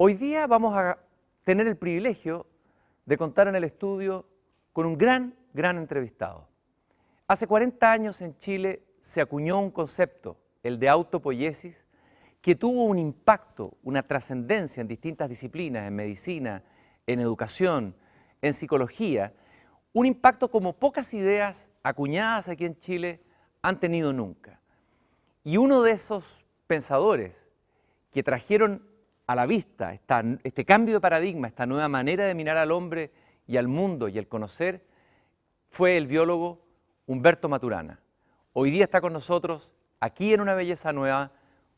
Hoy día vamos a tener el privilegio de contar en el estudio con un gran entrevistado. Hace 40 años en Chile se acuñó un concepto, el de autopoiesis, que tuvo un impacto, una trascendencia en distintas disciplinas, en medicina, en educación, en psicología, un impacto como pocas ideas acuñadas aquí en Chile han tenido nunca. Y uno de esos pensadores que trajeron a la vista este cambio de paradigma, esta nueva manera de mirar al hombre y al mundo y el conocer, fue el biólogo Humberto Maturana. Hoy día está con nosotros, aquí en Una Belleza Nueva,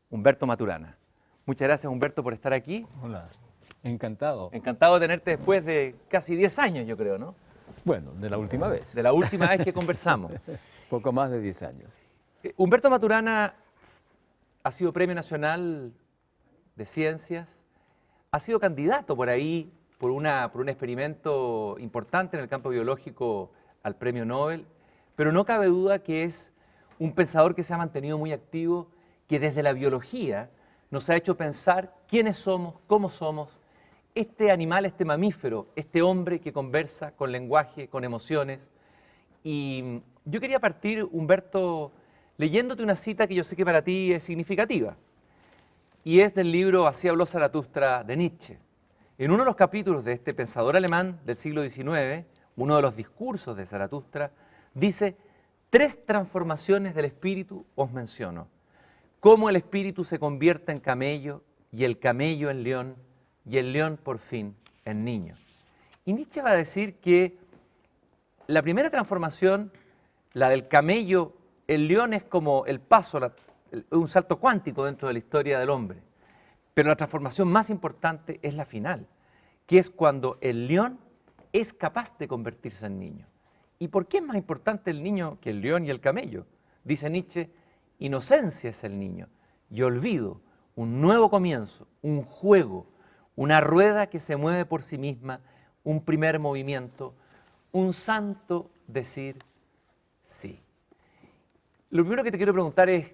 Humberto Maturana. Muchas gracias, Humberto, por estar aquí. Hola, encantado. Encantado de tenerte después de casi 10 años, yo creo, ¿no? Bueno, de la última vez. De la última vez que conversamos. Poco más de 10 años. Humberto Maturana ha sido Premio Nacional de Ciencias, ha sido candidato por ahí, por un experimento importante en el campo biológico al Premio Nobel, pero no cabe duda que es un pensador que se ha mantenido muy activo, que desde la biología nos ha hecho pensar quiénes somos, cómo somos, este animal, este mamífero, este hombre que conversa con lenguaje, con emociones. Y yo quería partir, Humberto, leyéndote una cita que yo sé que para ti es significativa, y es del libro Así habló Zaratustra de Nietzsche. En uno de los capítulos de este pensador alemán del siglo XIX, uno de los discursos de Zaratustra, dice: 3 transformaciones del espíritu os menciono. Cómo el espíritu se convierte en camello, y el camello en león, y el león por fin en niño. Y Nietzsche va a decir que la primera transformación, la del camello, el león es como el paso, un salto cuántico dentro de la historia del hombre. Pero la transformación más importante es la final, que es cuando el león es capaz de convertirse en niño. ¿Y por qué es más importante el niño que el león y el camello? Dice Nietzsche: inocencia es el niño y olvido, un nuevo comienzo, un juego, una rueda que se mueve por sí misma, un primer movimiento, un santo decir sí. Lo primero que te quiero preguntar es,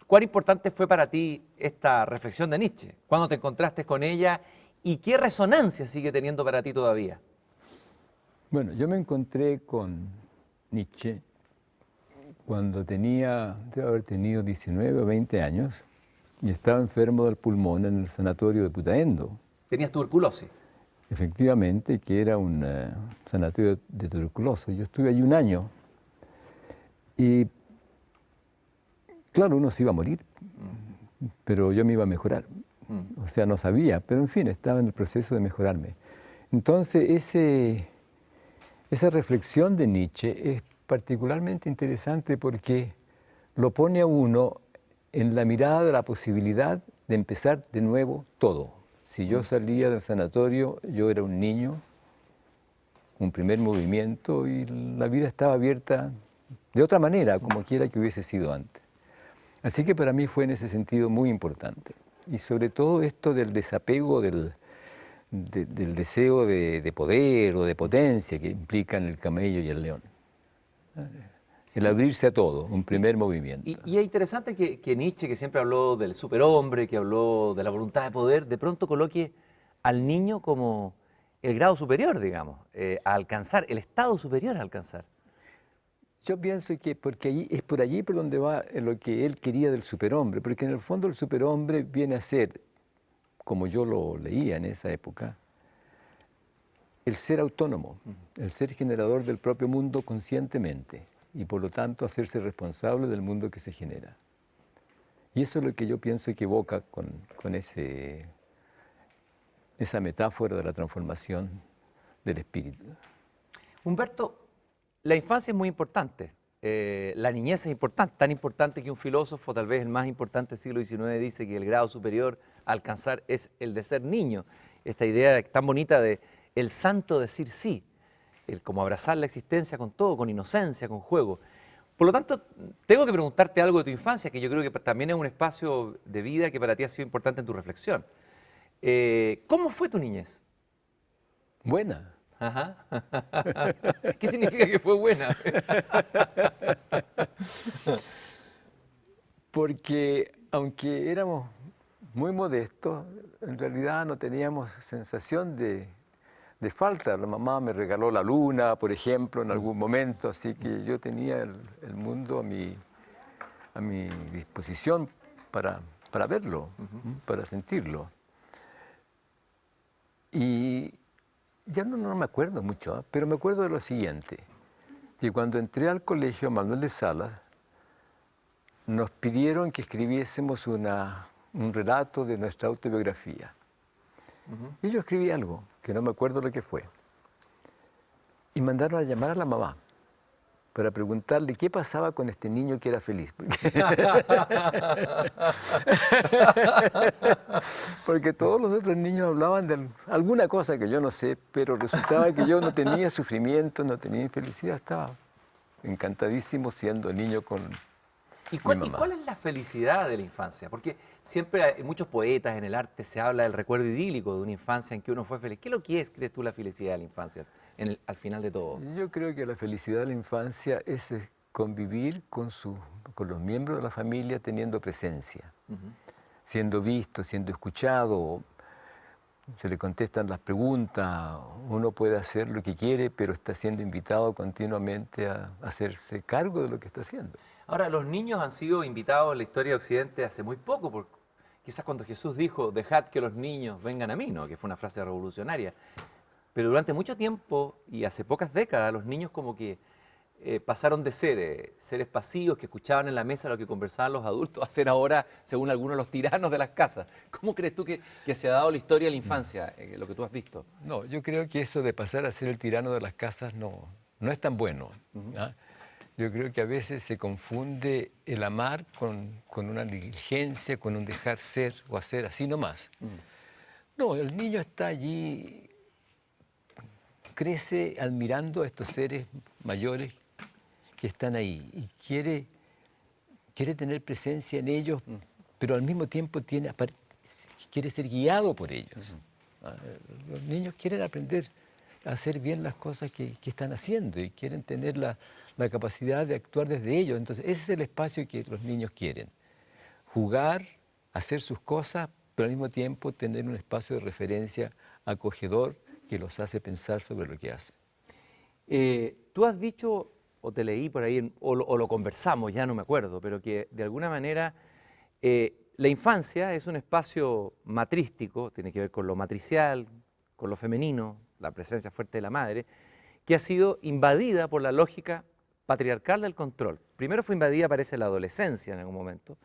¿cuán importante fue para ti esta reflexión de Nietzsche? ¿Cuándo te encontraste con ella y qué resonancia sigue teniendo para ti todavía? Bueno, yo me encontré con Nietzsche cuando debe haber tenido 19 o 20 años, y estaba enfermo del pulmón en el sanatorio de Putaendo. ¿Tenías tuberculosis? Efectivamente, que era un sanatorio de tuberculosis. Yo estuve allí un año y, claro, uno se iba a morir, pero yo me iba a mejorar. O sea, no sabía, pero en fin, estaba en el proceso de mejorarme. Entonces, esa reflexión de Nietzsche es particularmente interesante porque lo pone a uno en la mirada de la posibilidad de empezar de nuevo todo. Si yo salía del sanatorio, yo era un niño, un primer movimiento, y la vida estaba abierta de otra manera, como quiera que hubiese sido antes. Así que para mí fue en ese sentido muy importante. Y sobre todo esto del desapego del deseo de poder o de potencia que implican el camello y el león. El abrirse a todo, un primer movimiento. Y es interesante que Nietzsche, que siempre habló del superhombre, que habló de la voluntad de poder, de pronto coloque al niño como el grado superior, digamos, a alcanzar, el estado superior a alcanzar. Yo pienso que es por allí por donde va lo que él quería del superhombre, porque en el fondo el superhombre viene a ser, como yo lo leía en esa época, el ser autónomo, el ser generador del propio mundo conscientemente, y por lo tanto hacerse responsable del mundo que se genera. Y eso es lo que yo pienso que evoca con esa metáfora de la transformación del espíritu. Humberto, la infancia es muy importante, la niñez es importante, tan importante que un filósofo, tal vez el más importante del siglo XIX, dice que el grado superior a alcanzar es el de ser niño. Esta idea tan bonita de el santo decir sí, el como abrazar la existencia con todo, con inocencia, con juego. Por lo tanto, tengo que preguntarte algo de tu infancia, que yo creo que también es un espacio de vida que para ti ha sido importante en tu reflexión. ¿Cómo fue tu niñez? Buena. Ajá. ¿Qué significa que fue buena? Porque aunque éramos muy modestos, en realidad no teníamos sensación de falta. La mamá me regaló la luna, por ejemplo, en algún momento, así que yo tenía el mundo a mi disposición para verlo, para sentirlo. Y ya no me acuerdo mucho, ¿eh? Pero me acuerdo de lo siguiente, que cuando entré al colegio Manuel de Salas, nos pidieron que escribiésemos un relato de nuestra autobiografía. Y yo escribí algo, que no me acuerdo lo que fue. Y mandaron a llamar a la mamá para preguntarle qué pasaba con este niño que era feliz. Porque todos los otros niños hablaban de alguna cosa que yo no sé, pero resultaba que yo no tenía sufrimiento, no tenía infelicidad, estaba encantadísimo siendo niño con ¿Y mi mamá. cuál es la felicidad de la infancia? Porque siempre hay muchos poetas en el arte se habla del recuerdo idílico de una infancia en que uno fue feliz. ¿Qué es lo que es, crees tú, la felicidad de la infancia al final de todo? Yo creo que la felicidad de la infancia es convivir con los miembros de la familia teniendo presencia, siendo visto, siendo escuchado, se le contestan las preguntas, uno puede hacer lo que quiere, pero está siendo invitado continuamente a hacerse cargo de lo que está haciendo. Ahora, los niños han sido invitados en la historia de Occidente hace muy poco, quizás cuando Jesús dijo, dejad que los niños vengan a mí, ¿no? Que fue una frase revolucionaria. Pero durante mucho tiempo y hace pocas décadas, los niños como que pasaron de ser seres pasivos que escuchaban en la mesa lo que conversaban los adultos a ser ahora, según algunos, los tiranos de las casas. ¿Cómo crees tú que se ha dado la historia de la infancia, lo que tú has visto? No, yo creo que eso de pasar a ser el tirano de las casas no es tan bueno. ¿Ah? Yo creo que a veces se confunde el amar con una negligencia, con un dejar ser o hacer así nomás. No, el niño está allí, crece admirando a estos seres mayores que están ahí y quiere tener presencia en ellos, pero al mismo tiempo quiere ser guiado por ellos. Los niños quieren aprender a hacer bien las cosas que están haciendo y quieren tener la capacidad de actuar desde ellos. Entonces, ese es el espacio que los niños quieren. Jugar, hacer sus cosas, pero al mismo tiempo tener un espacio de referencia acogedor que los hace pensar sobre lo que hacen. Tú has dicho, o te leí por ahí, o lo conversamos, ya no me acuerdo, pero que de alguna manera la infancia es un espacio matrístico, tiene que ver con lo matricial, con lo femenino, la presencia fuerte de la madre, que ha sido invadida por la lógica patriarcal del control. Primero fue invadida, parece, la adolescencia en algún momento,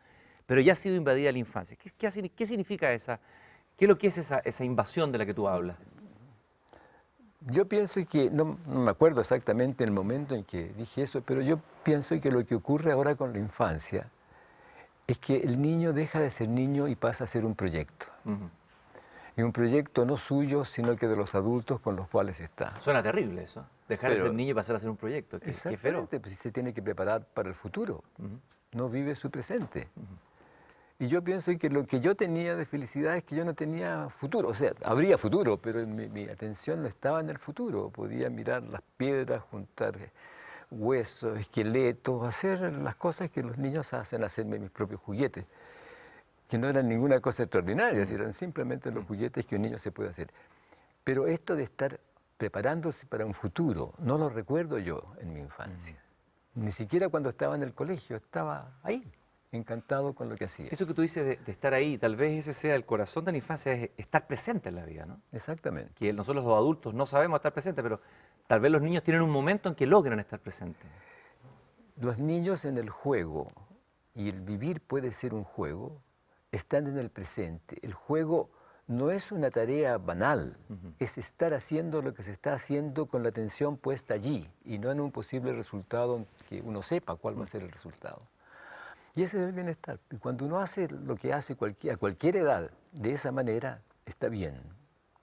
pero ya ha sido invadida la infancia. ¿Qué significa esa? ¿Qué es lo que es esa invasión de la que tú hablas? Yo pienso que, no me acuerdo exactamente el momento en que dije eso, pero yo pienso que lo que ocurre ahora con la infancia es que el niño deja de ser niño y pasa a ser un proyecto. Y un proyecto no suyo, sino que de los adultos con los cuales está. Suena terrible eso, dejar de ser niño y pasar a ser un proyecto. Qué feroz. Exactamente, pues se tiene que preparar para el futuro, no vive su presente. Y yo pienso que lo que yo tenía de felicidad es que yo no tenía futuro. O sea, habría futuro, pero mi atención no estaba en el futuro. Podía mirar las piedras, juntar huesos, esqueletos, hacer las cosas que los niños hacen, hacerme mis propios juguetes, que no eran ninguna cosa extraordinaria, eran simplemente los juguetes que un niño se puede hacer. Pero esto de estar preparándose para un futuro, no lo recuerdo yo en mi infancia. Ni siquiera cuando estaba en el colegio, estaba ahí, encantado con lo que hacía. Eso que tú dices de estar ahí, tal vez ese sea el corazón de la infancia, es estar presente en la vida, ¿no? Exactamente. Que nosotros los adultos no sabemos estar presentes, pero tal vez los niños tienen un momento en que logran estar presentes. Los niños en el juego, y el vivir puede ser un juego, están en el presente. El juego no es una tarea banal, es estar haciendo lo que se está haciendo con la atención puesta allí y no en un posible resultado que uno sepa cuál va a ser el resultado. Y ese es el bienestar. Y cuando uno hace lo que hace a cualquier edad de esa manera, está bien.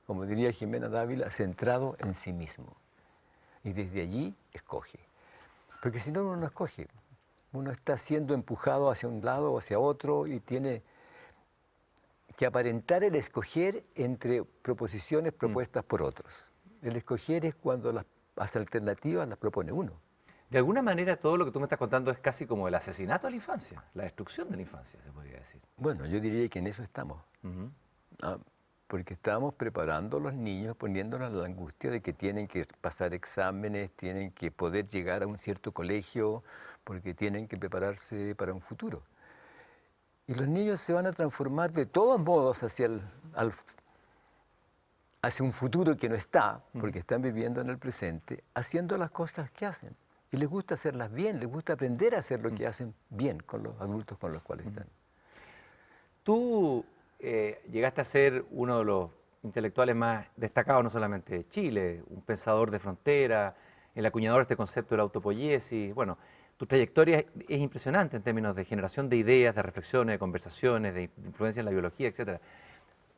Como diría Jimena Dávila, centrado en sí mismo. Y desde allí escoge. Porque si no, uno no escoge. Uno está siendo empujado hacia un lado o hacia otro y tiene que aparentar el escoger entre proposiciones propuestas por otros. El escoger es cuando las alternativas las propone uno. De alguna manera todo lo que tú me estás contando es casi como el asesinato de la infancia, la destrucción de la infancia, se podría decir. Bueno, yo diría que en eso estamos. porque estábamos preparando a los niños, poniéndolos a la angustia de que tienen que pasar exámenes, tienen que poder llegar a un cierto colegio, porque tienen que prepararse para un futuro. Y los niños se van a transformar de todos modos hacia un futuro que no está, porque están viviendo en el presente, haciendo las cosas que hacen. Y les gusta hacerlas bien, les gusta aprender a hacer lo que hacen bien con los adultos con los cuales están. Tú llegaste a ser uno de los intelectuales más destacados, no solamente de Chile, un pensador de frontera, el acuñador de este concepto de la autopoiesis. Bueno, tu trayectoria es impresionante en términos de generación de ideas, de reflexiones, de conversaciones, de influencia en la biología, etc.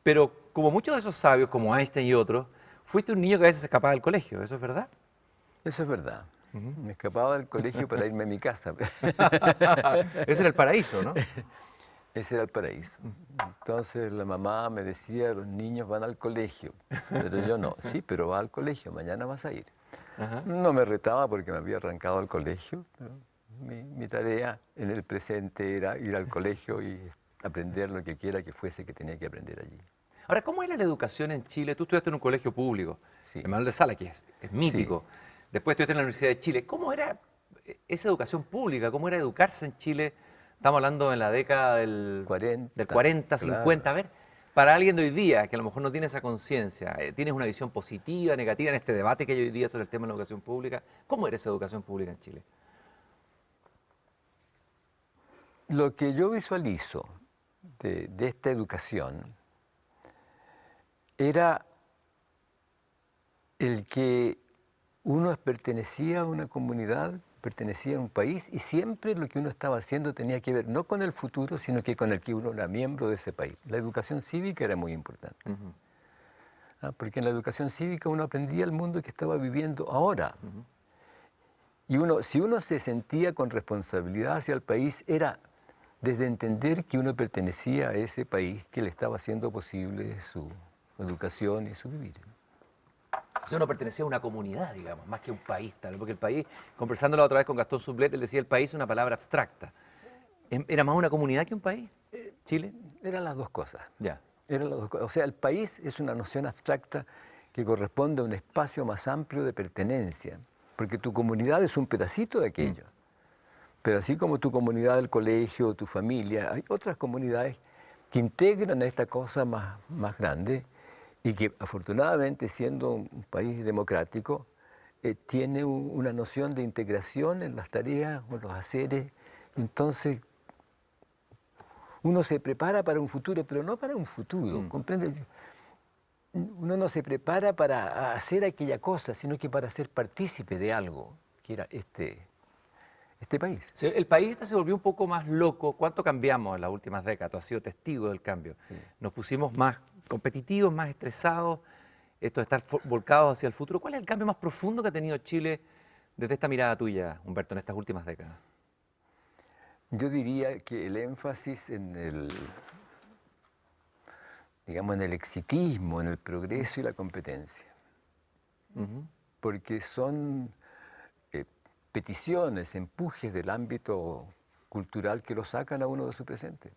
Pero como muchos de esos sabios, como Einstein y otros, fuiste un niño que a veces se escapaba del colegio, ¿eso es verdad? Eso es verdad. Me escapaba del colegio para irme a mi casa. Ese era el paraíso, ¿no? Ese era el paraíso. Entonces la mamá me decía, los niños van al colegio, pero yo no. Sí, pero va al colegio, mañana vas a ir. Ajá. No me retaba porque me había arrancado al colegio, pero mi tarea en el presente era ir al colegio y aprender lo que quiera que fuese que tenía que aprender allí. Ahora, ¿cómo era la educación en Chile? Tú estudiaste en un colegio público, Sí. Manuel de Sala, que es mítico. Sí. Después estudiaste en la Universidad de Chile. ¿Cómo era esa educación pública? ¿Cómo era educarse en Chile? Estamos hablando en la década del 40, 50. Claro. A ver, para alguien de hoy día, que a lo mejor no tiene esa conciencia, ¿tienes una visión positiva, negativa en este debate que hay hoy día sobre el tema de la educación pública? ¿Cómo era esa educación pública en Chile? Lo que yo visualizo de esta educación era el que uno pertenecía a una comunidad, pertenecía a un país y siempre lo que uno estaba haciendo tenía que ver no con el futuro, sino que con el que uno era miembro de ese país. La educación cívica era muy importante. Porque en la educación cívica uno aprendía el mundo que estaba viviendo ahora. Y si uno se sentía con responsabilidad hacia el país, era desde entender que uno pertenecía a ese país que le estaba haciendo posible su educación y su vivir. O sea, uno pertenecía a una comunidad, digamos, más que a un país, tal vez, porque el país, conversando la otra vez con Gastón Sublet, él decía el país es una palabra abstracta. ¿Era más una comunidad que un país? ¿Chile? Eran las dos cosas. Ya. Eran las dos cosas. O sea, el país es una noción abstracta que corresponde a un espacio más amplio de pertenencia, porque tu comunidad es un pedacito de aquello. Pero así como tu comunidad del colegio, tu familia, hay otras comunidades que integran a esta cosa más grande y que afortunadamente, siendo un país democrático, tiene una noción de integración en las tareas o en los haceres. Entonces, uno se prepara para un futuro, pero no para un futuro, ¿comprende? Uno no se prepara para hacer aquella cosa, sino que para ser partícipe de algo, que era este país. El país se volvió un poco más loco. ¿Cuánto cambiamos en las últimas décadas? Tú has sido testigo del cambio. Sí. Nos pusimos más competitivos, más estresados, esto de estar volcados hacia el futuro. ¿Cuál es el cambio más profundo que ha tenido Chile desde esta mirada tuya, Humberto, en estas últimas décadas? Yo diría que el énfasis en digamos, en el exitismo, en el progreso y la competencia. Porque son peticiones, empujes del ámbito cultural que lo sacan a uno de su presente.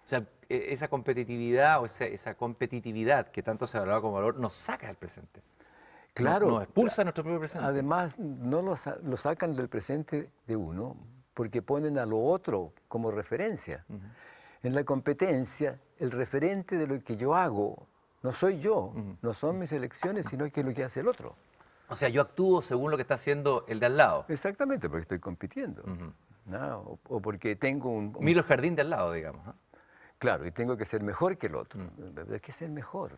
O sea, esa competitividad o esa competitividad que tanto se hablaba como valor nos saca del presente. Claro. Nos expulsa de nuestro propio presente. Además, no lo sacan del presente de uno porque ponen a lo otro como referencia. En la competencia, el referente de lo que yo hago no soy yo, no son mis elecciones, sino que es lo que hace el otro. O sea, yo actúo según lo que está haciendo el de al lado. Exactamente, porque estoy compitiendo. ¿No? O porque tengo Miro el jardín de al lado, digamos. ¿Eh? Claro, y tengo que ser mejor que el otro. Hay que ser mejor.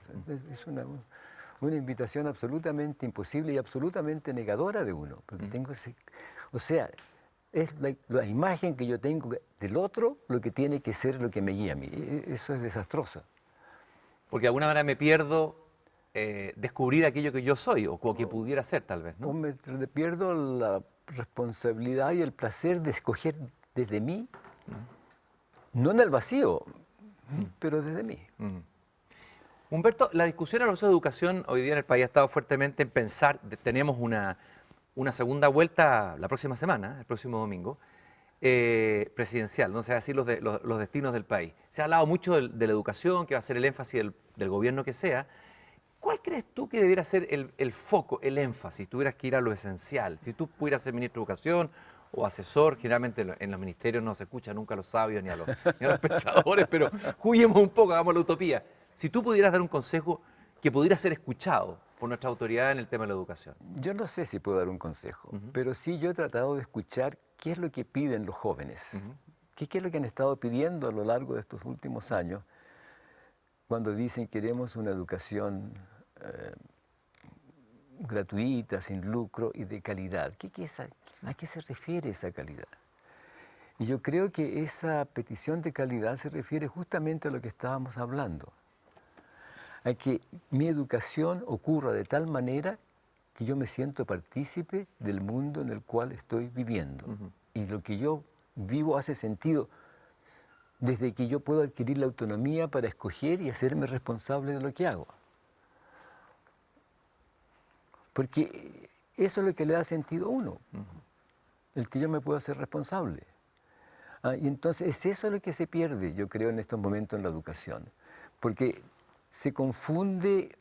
Es una invitación absolutamente imposible y absolutamente negadora de uno. Porque o sea, es la imagen que yo tengo del otro lo que tiene que ser lo que me guía a mí. Eso es desastroso. Porque de alguna manera me pierdo descubrir aquello que yo soy o que pudiera ser tal vez, ¿no? O me pierdo la responsabilidad y el placer de escoger desde mí, no en el vacío, pero desde mí. Humberto, la discusión a de educación hoy día en el país ha estado fuertemente en pensar, tenemos una segunda vuelta la próxima semana, el próximo domingo, presidencial, no sé, así los destinos del país. Se ha hablado mucho de la educación, que va a ser el énfasis del gobierno que sea. ¿Cuál crees tú que debiera ser el foco, el énfasis? Tuvieras que ir a lo esencial. Si tú pudieras ser ministro de Educación o asesor, generalmente en los ministerios no se escucha nunca a los sabios ni a los pensadores, pero juguemos un poco, hagamos la utopía. Si tú pudieras dar un consejo que pudiera ser escuchado por nuestra autoridad en el tema de la educación. Yo no sé si puedo dar un consejo, pero sí yo he tratado de escuchar qué es lo que piden los jóvenes, qué es lo que han estado pidiendo a lo largo de estos últimos años cuando dicen queremos una educación gratuita, sin lucro y de calidad. ¿A qué se refiere esa calidad? Y yo creo que esa petición de calidad se refiere justamente a lo que estábamos hablando, a que mi educación ocurra de tal manera que yo me siento partícipe del mundo en el cual estoy viviendo. Y lo que yo vivo hace sentido desde que yo puedo adquirir la autonomía para escoger y hacerme responsable de lo que hago. Porque eso es lo que le da sentido a uno, el que yo me puedo hacer responsable. Y entonces es eso lo que se pierde, yo creo, en estos momentos en la educación. Porque se confunde,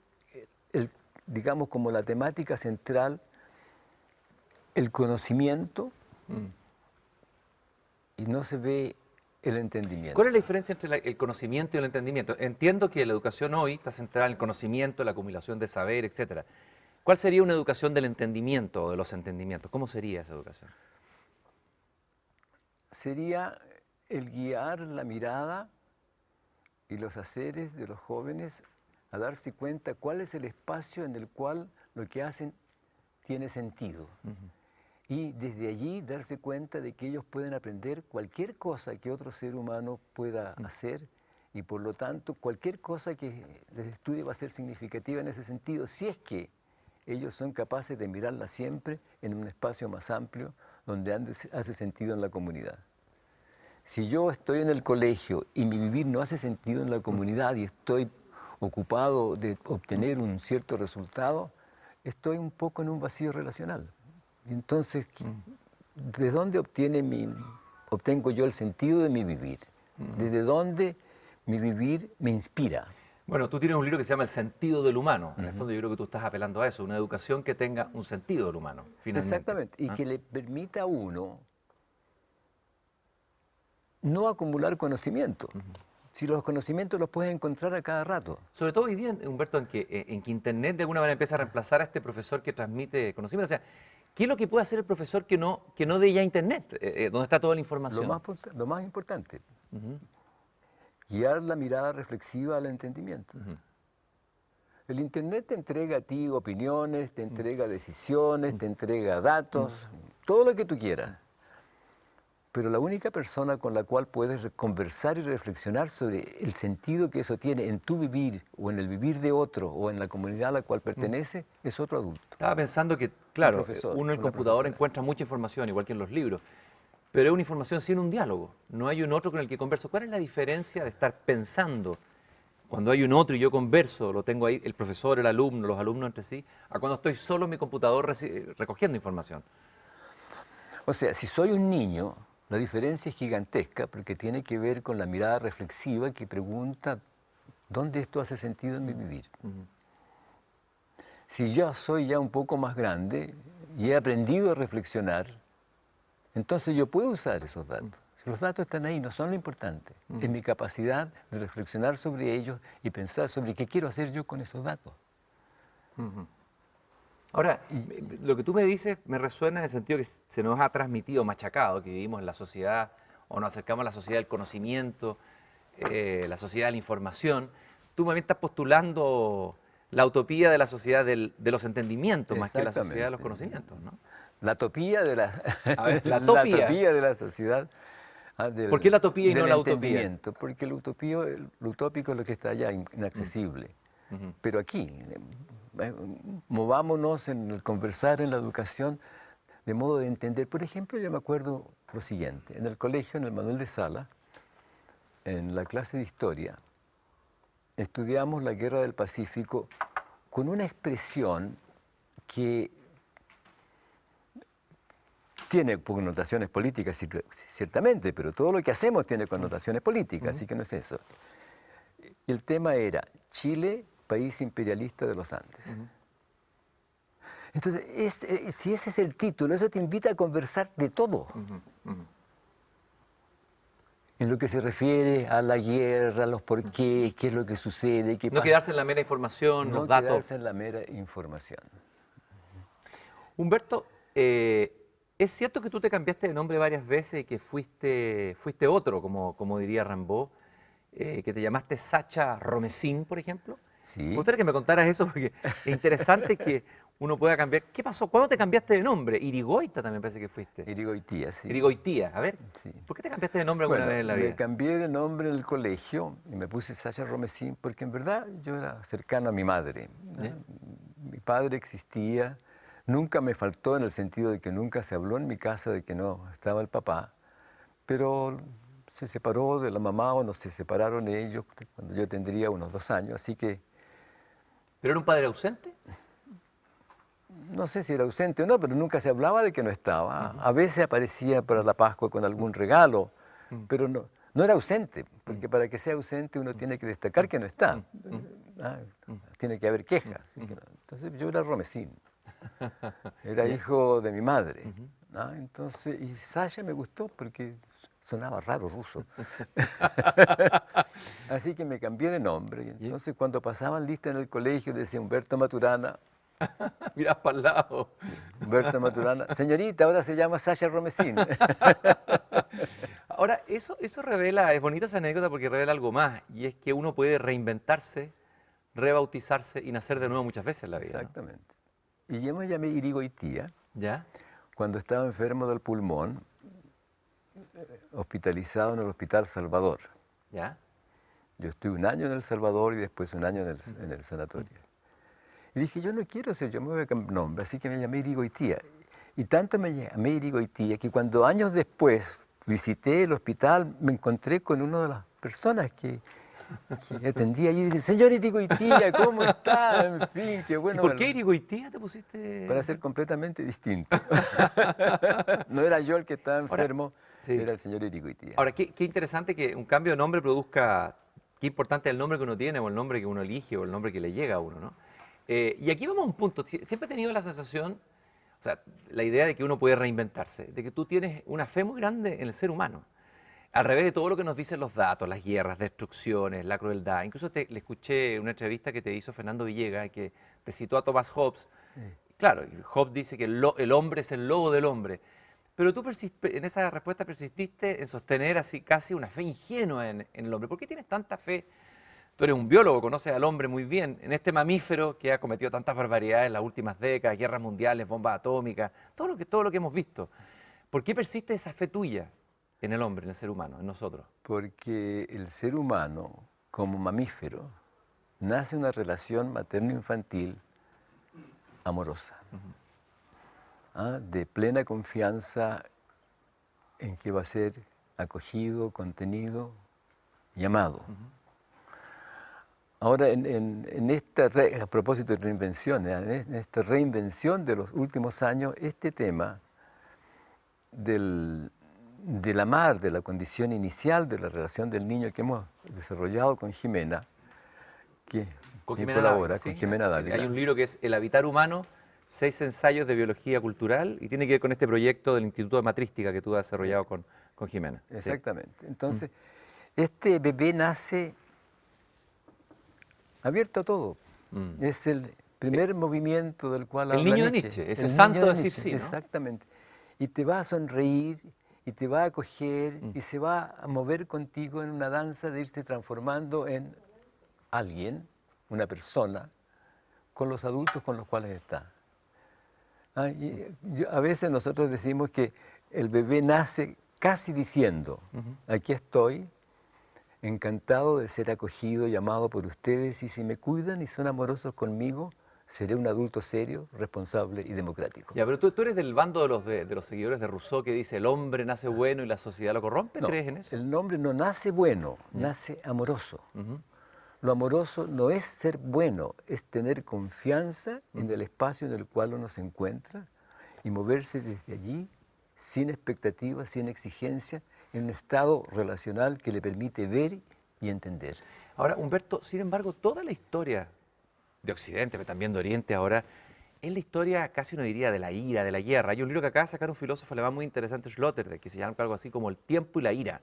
digamos, como la temática central, el conocimiento y no se ve el entendimiento. ¿Cuál es la diferencia entre el conocimiento y el entendimiento? Entiendo que la educación hoy está centrada en el conocimiento, la acumulación de saber, etc. ¿Cuál sería una educación del entendimiento o de los entendimientos? ¿Cómo sería esa educación? Sería el guiar la mirada y los haceres de los jóvenes a darse cuenta cuál es el espacio en el cual lo que hacen tiene sentido. Y desde allí darse cuenta de que ellos pueden aprender cualquier cosa que otro ser humano pueda hacer y por lo tanto cualquier cosa que les estudie va a ser significativa en ese sentido, si es que ellos son capaces de mirarla siempre en un espacio más amplio donde hace sentido en la comunidad. Si yo estoy en el colegio y mi vivir no hace sentido en la comunidad y estoy ocupado de obtener un cierto resultado, estoy un poco en un vacío relacional. Y entonces, ¿de dónde obtengo yo el sentido de mi vivir? ¿Desde dónde mi vivir me inspira? Bueno, tú tienes un libro que se llama El sentido del humano. En el fondo yo creo que tú estás apelando a eso, una educación que tenga un sentido del humano, finalmente. Exactamente, y que le permita a uno no acumular conocimiento. Si los conocimientos los puedes encontrar a cada rato. Sobre todo hoy día, Humberto, en que Internet de alguna manera empieza a reemplazar a este profesor que transmite conocimiento. O sea, ¿qué es lo que puede hacer el profesor que no dé ya Internet, donde está toda la información? Lo más importante, guiar la mirada reflexiva al entendimiento. El Internet te entrega a ti opiniones, te entrega decisiones, te entrega datos, todo lo que tú quieras. Pero la única persona con la cual puedes conversar y reflexionar sobre el sentido que eso tiene en tu vivir o en el vivir de otro o en la comunidad a la cual pertenece es otro adulto. Estaba pensando que, claro, profesor, uno en el una computador profesora. encuentra mucha información, igual que en los libros, pero es una información sin un diálogo. No hay un otro con el que converso. ¿Cuál es la diferencia de estar pensando cuando hay un otro y yo converso, lo tengo ahí, el profesor, el alumno, los alumnos entre sí, a cuando estoy solo en mi computador recogiendo información? O sea, si soy un niño, la diferencia es gigantesca porque tiene que ver con la mirada reflexiva que pregunta ¿dónde esto hace sentido en mi vivir? Si yo soy ya un poco más grande y he aprendido a reflexionar, entonces yo puedo usar esos datos. Los datos están ahí, no son lo importante. Es mi capacidad de reflexionar sobre ellos y pensar sobre qué quiero hacer yo con esos datos. Ahora, lo que tú me dices me resuena en el sentido que se nos ha transmitido, machacado, que vivimos en la sociedad, o nos acercamos a la sociedad del conocimiento, la sociedad de la información. Tú también estás postulando la utopía de la sociedad de los entendimientos, más que la sociedad de los conocimientos, ¿no? La utopía de la, A ver, la la utopía. utopía de la sociedad. ¿Por qué la utopía y no la utopía? Entendimiento, porque lo utópico es lo que está allá, inaccesible. Pero aquí, movámonos en el conversar, en la educación, de modo de entender. Por ejemplo, yo me acuerdo lo siguiente, en el colegio, en el Manuel de Sala, en la clase de historia, estudiamos la Guerra del Pacífico con una expresión que tiene connotaciones políticas, ciertamente, pero todo lo que hacemos tiene connotaciones políticas, así que no es eso. Y el tema era Chile, país imperialista de los Andes. Entonces, si ese es el título, eso te invita a conversar de todo. En lo que se refiere a la guerra, a los porqués, qué es lo que sucede, qué No pasa. quedarse en la mera información, No los datos. quedarse en la mera información. Humberto, ¿es cierto que tú te cambiaste de nombre varias veces y que fuiste otro, como diría Rimbaud, que te llamaste Sacha Romesín, por ejemplo? Sí. Me gustaría que me contaras eso porque es interesante que uno pueda cambiar. ¿Qué pasó? ¿Cuándo te cambiaste de nombre? Irigoita también parece que fuiste. Irigoitía, sí. Irigoitía, a ver, Sí. ¿por qué te cambiaste de nombre alguna Bueno, vez en la me vida? cambié de nombre en el colegio y me puse Sacha Romesín porque en verdad yo era cercano a mi madre, ¿no? ¿Ya? Mi padre existía, nunca me faltó en el sentido de que nunca se habló en mi casa de que no estaba el papá, pero se separó de la mamá o no se separaron ellos cuando yo tendría unos 2 años, así que ¿Pero era un padre ausente? no sé si era ausente o no, pero nunca se hablaba de que no estaba. A veces aparecía para la Pascua con algún regalo, pero no era ausente, porque para que sea ausente uno tiene que destacar que no está. Ah, tiene que haber quejas. Así que no. Entonces yo era Romesín, era hijo de mi madre. Entonces, y Sasha me gustó porque sonaba raro ruso. Así que me cambié de nombre. Y entonces cuando pasaban lista en el colegio decía Humberto Maturana. Mirás para el lado. Humberto Maturana. Señorita, ahora se llama Sacha Romesín. Ahora, eso revela, es bonita esa anécdota porque revela algo más, y es que uno puede reinventarse, rebautizarse y nacer de nuevo muchas veces en la vida. Exactamente. Y yo me llamé Irigoitía ¿Ya? cuando estaba enfermo del pulmón, hospitalizado en el Hospital Salvador. ¿Ya? Yo estuve 1 año en El Salvador y después 1 año en el sanatorio. Y dije, yo no quiero ser, yo me voy a cambiar nombre, así que me llamé Irigoitía. Y tanto me llamé Irigoitía que cuando años después visité el hospital, me encontré con una de las personas que atendía allí y dije, señor Irigoitía, ¿cómo está? En fin, qué bueno. ¿Y por qué Irigoitía te pusiste? Para ser completamente distinto. No era yo el que estaba enfermo, sí. era el señor Irigoitía. Ahora, qué interesante que un cambio de nombre produzca, qué importante es el nombre que uno tiene o el nombre que uno elige o el nombre que le llega a uno, ¿no? Y aquí vamos a un punto, siempre he tenido la sensación, o sea, la idea de que uno puede reinventarse, de que tú tienes una fe muy grande en el ser humano. Al revés de todo lo que nos dicen los datos, las guerras, destrucciones, la crueldad. Incluso le escuché una entrevista que te hizo Fernando Villegas, que te citó a Thomas Hobbes. Claro, Hobbes dice que el hombre es el lobo del hombre. Pero tú en esa respuesta persististe en sostener así casi una fe ingenua en el hombre. ¿Por qué tienes tanta fe? Tú eres un biólogo, conoces al hombre muy bien, en este mamífero que ha cometido tantas barbaridades en las últimas décadas, guerras mundiales, bombas atómicas, todo lo que hemos visto. ¿Por qué persiste esa fe tuya en el hombre, en el ser humano, en nosotros? Porque el ser humano, como mamífero, nace una relación materno-infantil amorosa, de plena confianza en que va a ser acogido, contenido y amado. Ahora, a propósito de reinvención, en esta reinvención de los últimos años, este tema del amar, de la condición inicial de la relación del niño que hemos desarrollado con Jimena, que colabora con Jimena Dávila. Hay un libro que es El habitar humano, 6 ensayos de biología cultural, y tiene que ver con este proyecto del Instituto de Matrística que tú has desarrollado con Jimena. Exactamente. Sí. Entonces, este bebé nace abierto a todo. Es el primer movimiento del cual habla Niño de Nietzsche, ese santo de decir sí, ¿no? Exactamente. Y te va a sonreír, y te va a acoger, y se va a mover contigo en una danza de irte transformando en alguien, una persona, con los adultos con los cuales está. A veces nosotros decimos que el bebé nace casi diciendo, aquí estoy, encantado de ser acogido y amado por ustedes, y si me cuidan y son amorosos conmigo, seré un adulto serio, responsable y democrático. Ya, pero tú eres del bando de los seguidores de Rousseau que dice el hombre nace bueno y la sociedad lo corrompe. No, ¿crees en eso? El hombre no nace bueno, nace amoroso. Lo amoroso no es ser bueno, es tener confianza en el espacio en el cual uno se encuentra y moverse desde allí sin expectativas, sin exigencia, en un estado relacional que le permite ver y entender. Ahora, Humberto, sin embargo, toda la historia de Occidente, pero también de Oriente ahora, es la historia, casi uno diría, de la ira, de la guerra. Hay un libro que acaba de sacar un filósofo alemán muy interesante, Sloterdijk, que se llama algo así como El tiempo y la ira,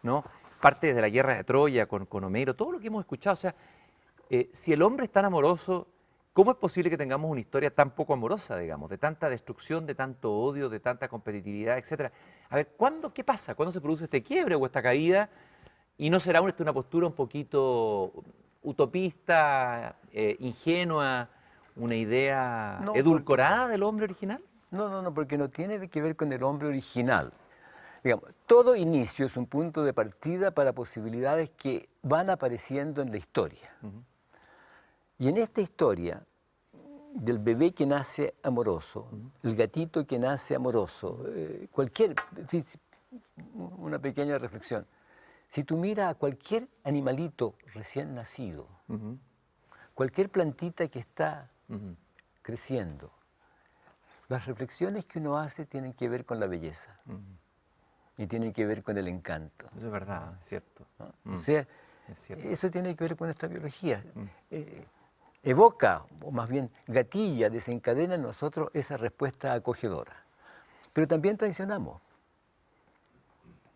¿no? Parte desde la guerra de Troya, con Homero, todo lo que hemos escuchado. O sea, si el hombre es tan amoroso, ¿cómo es posible que tengamos una historia tan poco amorosa, digamos, de tanta destrucción, de tanto odio, de tanta competitividad, etcétera? A ver, ¿qué pasa? ¿Cuándo se produce este quiebre o esta caída? ¿Y no será una postura un poquito utopista, ingenua, una idea No, edulcorada del hombre original? no, porque no tiene que ver con el hombre original. Digamos, todo inicio es un punto de partida para posibilidades que van apareciendo en la historia. Y en esta historia, del bebé que nace amoroso, el gatito que nace amoroso, una pequeña reflexión. Si tú miras a cualquier animalito recién nacido, cualquier plantita que está creciendo, las reflexiones que uno hace tienen que ver con la belleza y tienen que ver con el encanto. Eso es verdad, es cierto. ¿No? O sea, es cierto. eso tiene que ver con nuestra biología. Evoca, o más bien gatilla, desencadena en nosotros esa respuesta acogedora. Pero también traicionamos.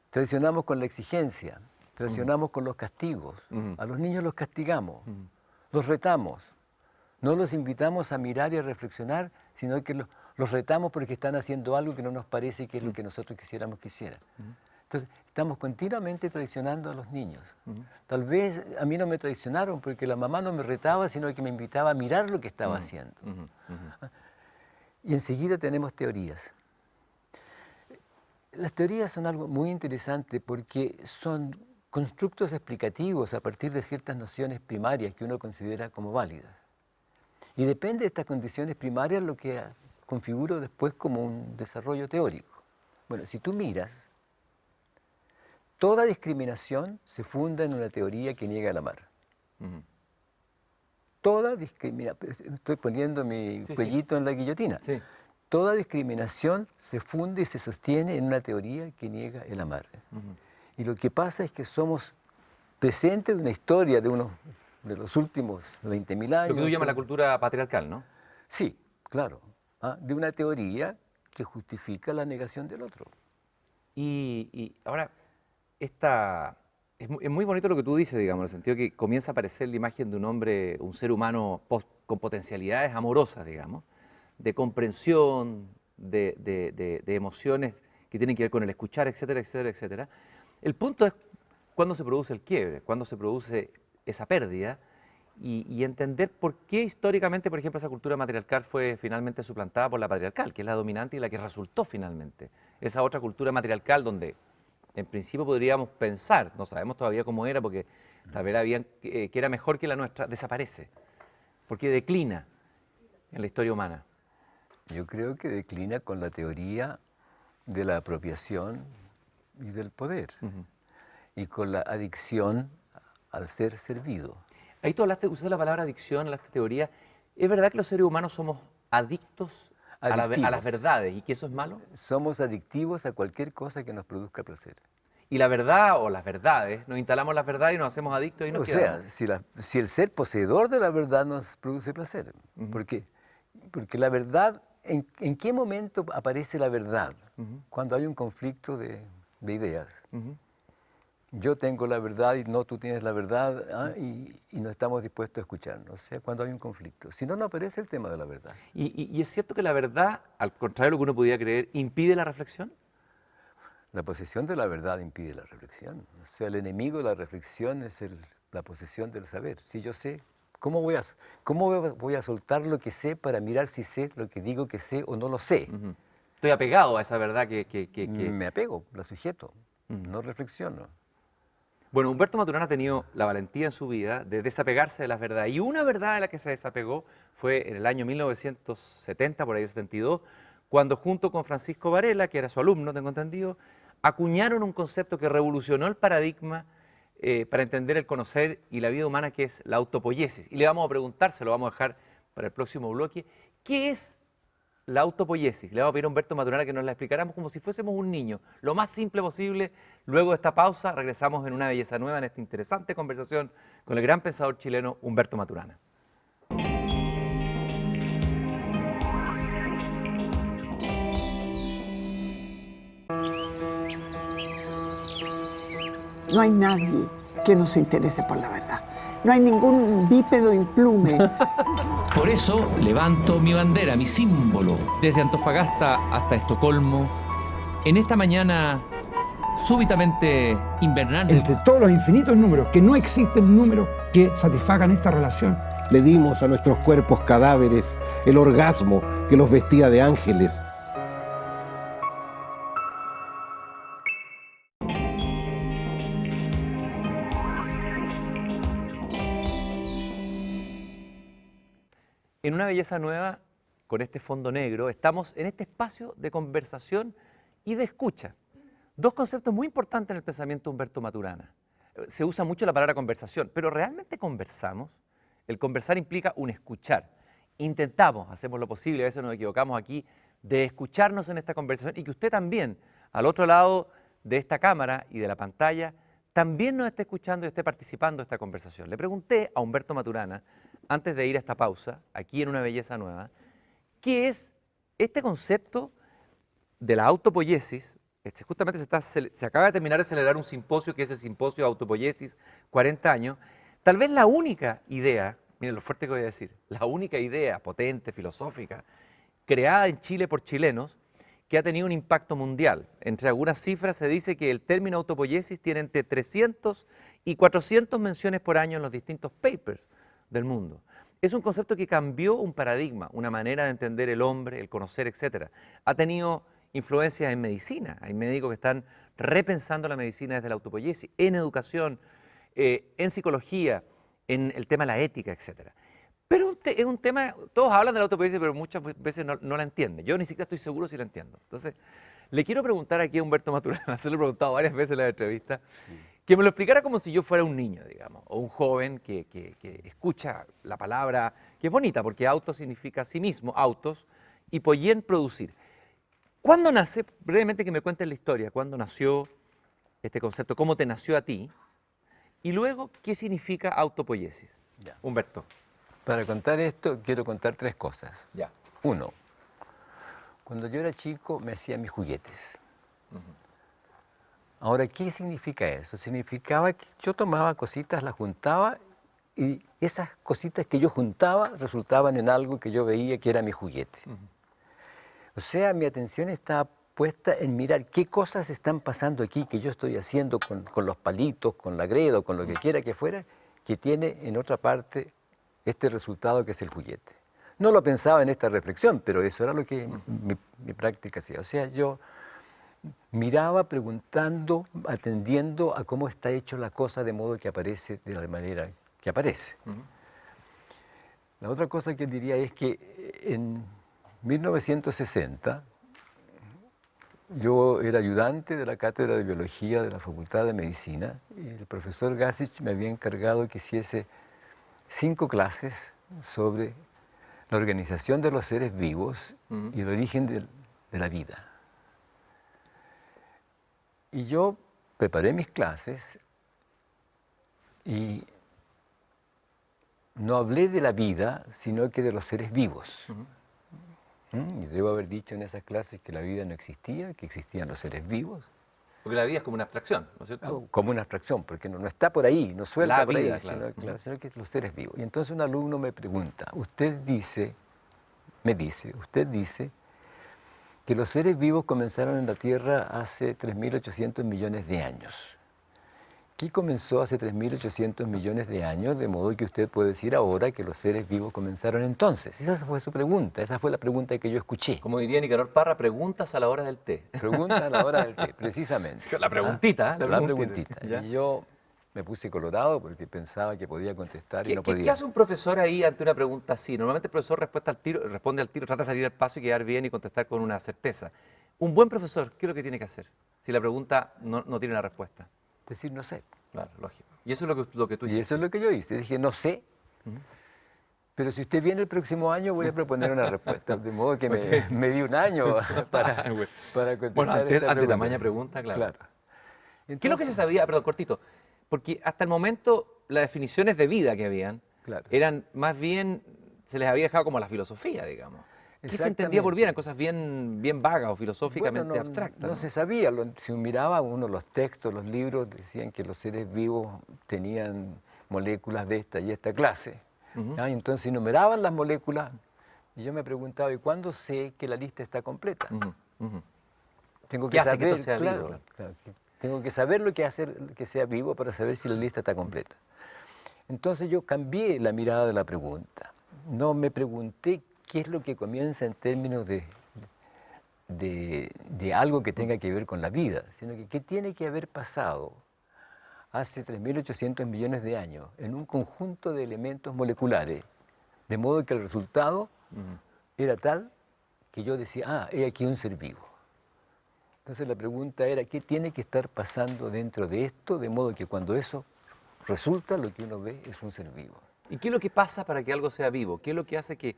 Traicionamos con la exigencia, traicionamos con los castigos. A los niños los castigamos, los retamos. No los invitamos a mirar y a reflexionar, sino que los retamos porque están haciendo algo que no nos parece que es lo que nosotros quisiéramos que hicieran. Entonces, estamos continuamente traicionando a los niños. Tal vez a mí no me traicionaron porque la mamá no me retaba, sino que me invitaba a mirar lo que estaba haciendo. Y enseguida tenemos teorías. Las teorías son algo muy interesante porque son constructos explicativos a partir de ciertas nociones primarias que uno considera como válidas. Y depende de estas condiciones primarias lo que configuro después como un desarrollo teórico. Bueno, si tú miras, toda discriminación se funda en una teoría que niega el amar. Toda discriminación, estoy poniendo mi cuellito en la guillotina. Sí. Toda discriminación se funde y se sostiene en una teoría que niega el amar. Y lo que pasa es que somos presentes de una historia de los últimos 20.000 años. Lo que tú llamas la cultura patriarcal, ¿no? Sí, claro. De una teoría que justifica la negación del otro. Y ahora, es muy bonito lo que tú dices, digamos, en el sentido que comienza a aparecer la imagen de un hombre, un ser humano con potencialidades amorosas, digamos, de comprensión, de emociones que tienen que ver con el escuchar, etcétera, etcétera, etcétera. El punto es cuándo se produce el quiebre, cuándo se produce esa pérdida y entender por qué históricamente, por ejemplo, esa cultura matriarcal fue finalmente suplantada por la patriarcal, que es la dominante y la que resultó finalmente. Esa otra cultura matriarcal donde en principio podríamos pensar, no sabemos todavía cómo era porque tal vez que era mejor que la nuestra, desaparece, porque declina en la historia humana. Yo creo que declina con la teoría de la apropiación y del poder, y con la adicción al ser servido. Ahí tú usaste la palabra adicción, la teoría. ¿Es verdad que los seres humanos somos adictos a las verdades y que eso es malo? Somos adictivos a cualquier cosa que nos produzca placer. Y la verdad o las verdades, nos instalamos las verdades y nos hacemos adictos y nos quedamos. O sea, si el ser poseedor de la verdad nos produce placer, porque la verdad, ¿en qué momento aparece la verdad? Cuando hay un conflicto de ideas. Yo tengo la verdad y no tú tienes la verdad, y no estamos dispuestos a escucharnos. O sea, cuando hay un conflicto. Si no, no aparece el tema de la verdad. ¿Y es cierto que la verdad, al contrario de lo que uno pudiera creer, impide la reflexión? La posesión de la verdad impide la reflexión. O sea, el enemigo de la reflexión es la posesión del saber. Si yo sé, ¿cómo voy a soltar lo que sé para mirar si sé lo que digo que sé o no lo sé? Estoy apegado a esa verdad que... Me apego, la sujeto, no reflexiono. Bueno, Humberto Maturana ha tenido la valentía en su vida de desapegarse de las verdades. Y una verdad de la que se desapegó fue en el año 1970, por ahí 72, cuando junto con Francisco Varela, que era su alumno, tengo entendido, acuñaron un concepto que revolucionó el paradigma para entender el conocer y la vida humana, que es la autopoiesis. Y le vamos a preguntar, se lo vamos a dejar para el próximo bloque, ¿qué es la autopoiesis. Le vamos a pedir a Humberto Maturana que nos la explicáramos como si fuésemos un niño, lo más simple posible. Luego de esta pausa regresamos en Una Belleza Nueva en esta interesante conversación con el gran pensador chileno Humberto Maturana. No hay nadie que no se interese por la verdad. No hay ningún bípedo implume. Por eso levanto mi bandera, mi símbolo, desde Antofagasta hasta Estocolmo, en esta mañana súbitamente invernal. Entre todos los infinitos números, que no existen números que satisfagan esta relación. Le dimos a nuestros cuerpos cadáveres el orgasmo que los vestía de ángeles. En Una Belleza Nueva, con este fondo negro, estamos en este espacio de conversación y de escucha. Dos conceptos muy importantes en el pensamiento de Humberto Maturana. Se usa mucho la palabra conversación, pero ¿realmente conversamos? El conversar implica un escuchar. Intentamos, hacemos lo posible, a veces nos equivocamos aquí, de escucharnos en esta conversación y que usted también, al otro lado de esta cámara y de la pantalla, también nos esté escuchando y esté participando de esta conversación. Le pregunté a Humberto Maturana, antes de ir a esta pausa, aquí en Una Belleza Nueva, ¿qué es este concepto de la autopoiesis? Justamente se acaba de terminar de celebrar un simposio que es el Simposio de Autopoiesis 40 años. Tal vez la única idea, miren lo fuerte que voy a decir, la única idea potente, filosófica, creada en Chile por chilenos, que ha tenido un impacto mundial. Entre algunas cifras se dice que el término autopoiesis tiene entre 300 y 400 menciones por año en los distintos papers del mundo. Es un concepto que cambió un paradigma, una manera de entender el hombre, el conocer, etc. Ha tenido influencias en medicina. Hay médicos que están repensando la medicina desde la autopoiesis, en educación, en psicología, en el tema de la ética, etc. Pero es un tema, todos hablan de la autopoiesis, pero muchas veces no la entienden. Yo ni siquiera estoy seguro si la entiendo. Entonces, le quiero preguntar aquí a Humberto Maturana, se lo he preguntado varias veces en la entrevista, que me lo explicara como si yo fuera un niño, digamos, o un joven que escucha la palabra, que es bonita, porque auto significa sí mismo, autos, y poien, producir. ¿Cuándo nace? Brevemente que me cuentes la historia, ¿cuándo nació este concepto? ¿Cómo te nació a ti? Y luego, ¿qué significa autopoiesis? Ya. Humberto. Para contar esto, quiero contar tres cosas. Ya. Uno, cuando yo era chico me hacía mis juguetes. Ahora, ¿qué significa eso? Significaba que yo tomaba cositas, las juntaba y esas cositas que yo juntaba resultaban en algo que yo veía que era mi juguete. O sea, mi atención estaba puesta en mirar qué cosas están pasando aquí, que yo estoy haciendo con los palitos, con la greda, con lo que quiera que fuera, que tiene en otra parte este resultado que es el juguete. No lo pensaba en esta reflexión, pero eso era lo que mi práctica hacía. O sea, yo miraba preguntando, atendiendo a cómo está hecho la cosa de modo que aparece de la manera que aparece. La otra cosa que diría es que en 1960 yo era ayudante de la Cátedra de Biología de la Facultad de Medicina y el profesor Gassich me había encargado que hiciese 5 clases sobre la organización de los seres vivos y el origen de la vida. Y yo preparé mis clases y no hablé de la vida, sino que de los seres vivos. Y debo haber dicho en esas clases que la vida no existía, que existían los seres vivos. Porque la vida es como una abstracción, ¿no es cierto? Como una abstracción, porque no está por ahí, no suelta La por vida, ahí, claro. sino que los seres vivos. Y entonces un alumno me pregunta, usted dice que los seres vivos comenzaron en la Tierra hace 3.800 millones de años. ¿Qué comenzó hace 3.800 millones de años? De modo que usted puede decir ahora que los seres vivos comenzaron entonces. Esa fue su pregunta, esa fue la pregunta que yo escuché. Como diría Nicanor Parra, preguntas a la hora del té. Pregunta a la hora del té, precisamente. La preguntita, La preguntita. ¿Ya? Y yo me puse colorado porque pensaba que podía contestar y no podía. ¿Qué hace un profesor ahí ante una pregunta así? Normalmente el profesor responde al tiro, trata de salir al paso y quedar bien y contestar con una certeza. Un buen profesor, ¿qué es lo que tiene que hacer? Si la pregunta no tiene una respuesta. Decir no sé. Claro, lógico. Y eso es lo que tú hiciste. Y eso es lo que yo hice. Dije no sé. Pero si usted viene el próximo año, voy a proponer una respuesta. De modo que me di un año para contestar Bueno, ante esta pregunta. tamaña pregunta, claro. ¿Qué es lo que se Entonces, sabía? Perdón, cortito. Porque hasta el momento las definiciones de vida que habían Claro. eran más bien, se les había dejado como la filosofía, digamos. ¿Qué se entendía por vida? Eran cosas bien vagas o filosóficamente Bueno, abstractas. no se sabía. Si miraba uno los textos, los libros, decían que los seres vivos tenían moléculas de esta y esta clase. ¿Ya? Y entonces enumeraban las moléculas y yo me preguntaba, ¿y cuándo sé que la lista está completa? Tengo ¿Qué que hace saber, que esto sea claro, vivo? claro, tengo que saber lo que hace que sea vivo para saber si la lista está completa. Entonces yo cambié la mirada de la pregunta. No me pregunté qué es lo que comienza en términos de algo que tenga que ver con la vida, sino que qué tiene que haber pasado hace 3.800 millones de años en un conjunto de elementos moleculares, de modo que el resultado era tal que yo decía, he aquí un ser vivo. Entonces la pregunta era, ¿qué tiene que estar pasando dentro de esto, de modo que cuando eso resulta, lo que uno ve es un ser vivo? ¿Y qué es lo que pasa para que algo sea vivo? ¿Qué es lo que hace que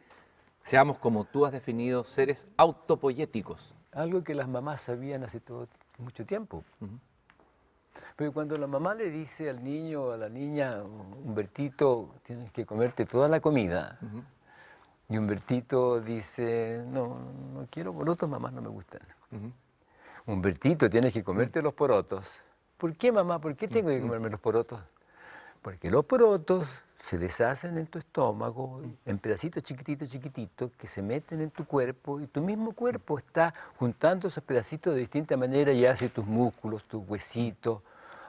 seamos, como tú has definido, seres autopoyéticos? Algo que las mamás sabían hace mucho tiempo. Pero cuando la mamá le dice al niño o a la niña, Humbertito, tienes que comerte toda la comida, y Humbertito dice, no quiero porotos, mamá, no me gustan. Humbertito, tienes que comerte los porotos. ¿Por qué, mamá? ¿Por qué tengo que comerme los porotos? Porque los porotos se deshacen en tu estómago en pedacitos chiquititos que se meten en tu cuerpo y tu mismo cuerpo está juntando esos pedacitos de distinta manera y hace tus músculos, tus huesitos.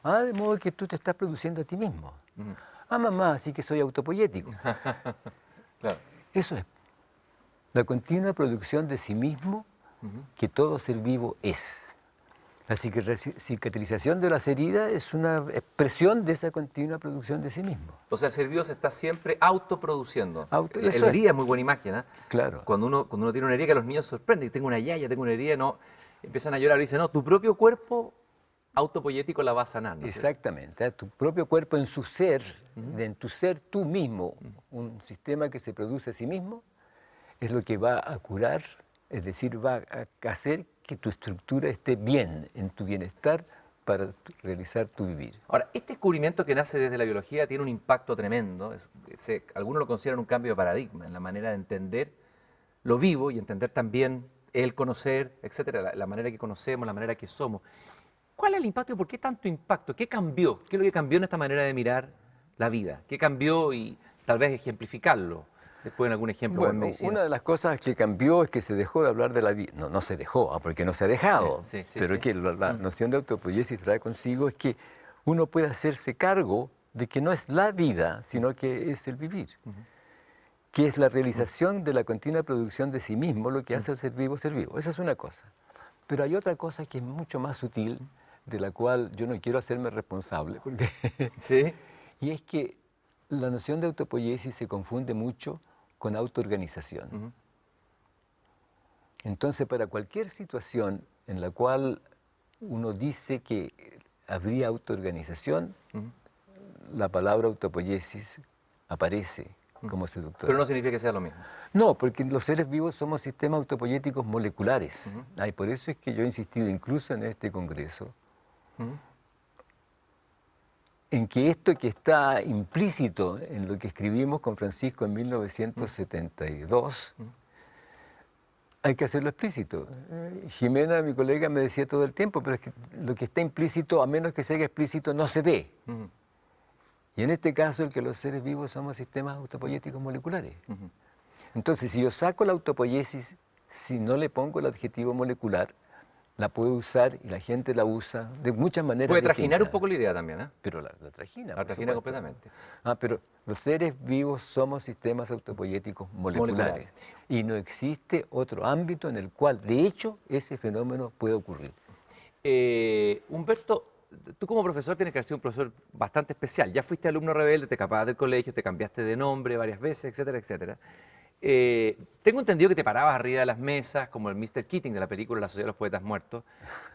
De modo que tú te estás produciendo a ti mismo. Mamá, así que soy autopoyético. Claro. Eso es la continua producción de sí mismo que todo ser vivo es. La cicatrización de las heridas es una expresión de esa continua producción de sí mismo. O sea, el ser vivo se está siempre autoproduciendo. Eso La es. herida es muy buena imagen, ¿eh? Claro. Cuando uno tiene una herida, que a los niños sorprende, tengo una yaya, tengo una herida, no, empiezan a llorar y dicen, no, tu propio cuerpo autopoyético la va a sanar. ¿no? Exactamente, tu propio cuerpo en su ser, en tu ser tú mismo, un sistema que se produce a sí mismo, es lo que va a curar, es decir, va a hacer que tu estructura esté bien, en tu bienestar, para realizar tu vivir. Ahora, este descubrimiento que nace desde la biología tiene un impacto tremendo. Algunos lo consideran un cambio de paradigma en la manera de entender lo vivo y entender también el conocer, etcétera, la manera que conocemos, la manera que somos. ¿Cuál es el impacto y por qué tanto impacto? ¿Qué cambió? ¿Qué es lo que cambió en esta manera de mirar la vida? ¿Qué cambió y tal vez ejemplificarlo? Después en algún ejemplo en medicina. Una de las cosas que cambió es que se dejó de hablar de la vida. No se dejó, porque no se ha dejado. Sí, pero que la noción de autopoiesis trae consigo es que uno puede hacerse cargo de que no es la vida, sino que es el vivir. Que es la realización de la continua producción de sí mismo lo que hace al ser vivo ser vivo. Esa es una cosa. Pero hay otra cosa que es mucho más sutil, de la cual yo no quiero hacerme responsable. Porque ¿Sí? Y es que la noción de autopoiesis se confunde mucho con autoorganización. Entonces, para cualquier situación en la cual uno dice que habría autoorganización, la palabra autopoiesis aparece como seductora. Pero no significa que sea lo mismo. No, porque los seres vivos somos sistemas autopoyéticos moleculares. Y por eso es que yo he insistido incluso en este congreso en que esto que está implícito en lo que escribimos con Francisco en 1972, hay que hacerlo explícito. Jimena, mi colega, me decía todo el tiempo, pero es que lo que está implícito, a menos que se haga explícito, no se ve. Y en este caso, el que los seres vivos somos sistemas autopoyéticos moleculares. Entonces, si yo saco la autopoiesis, si no le pongo el adjetivo molecular, la puedo usar y la gente la usa de muchas maneras. Puede trajinar distintas. un poco la idea también, ¿eh? Pero la trajina. La trajina completamente. Pero los seres vivos somos sistemas autopoyéticos moleculares. Y no existe otro ámbito en el cual, de hecho, ese fenómeno puede ocurrir. Humberto, tú como profesor tienes que ser un profesor bastante especial. Ya fuiste alumno rebelde, te escapabas del colegio, te cambiaste de nombre varias veces, etcétera, etcétera. Tengo entendido que te parabas arriba de las mesas, como el Mr. Keating de la película La Sociedad de los Poetas Muertos,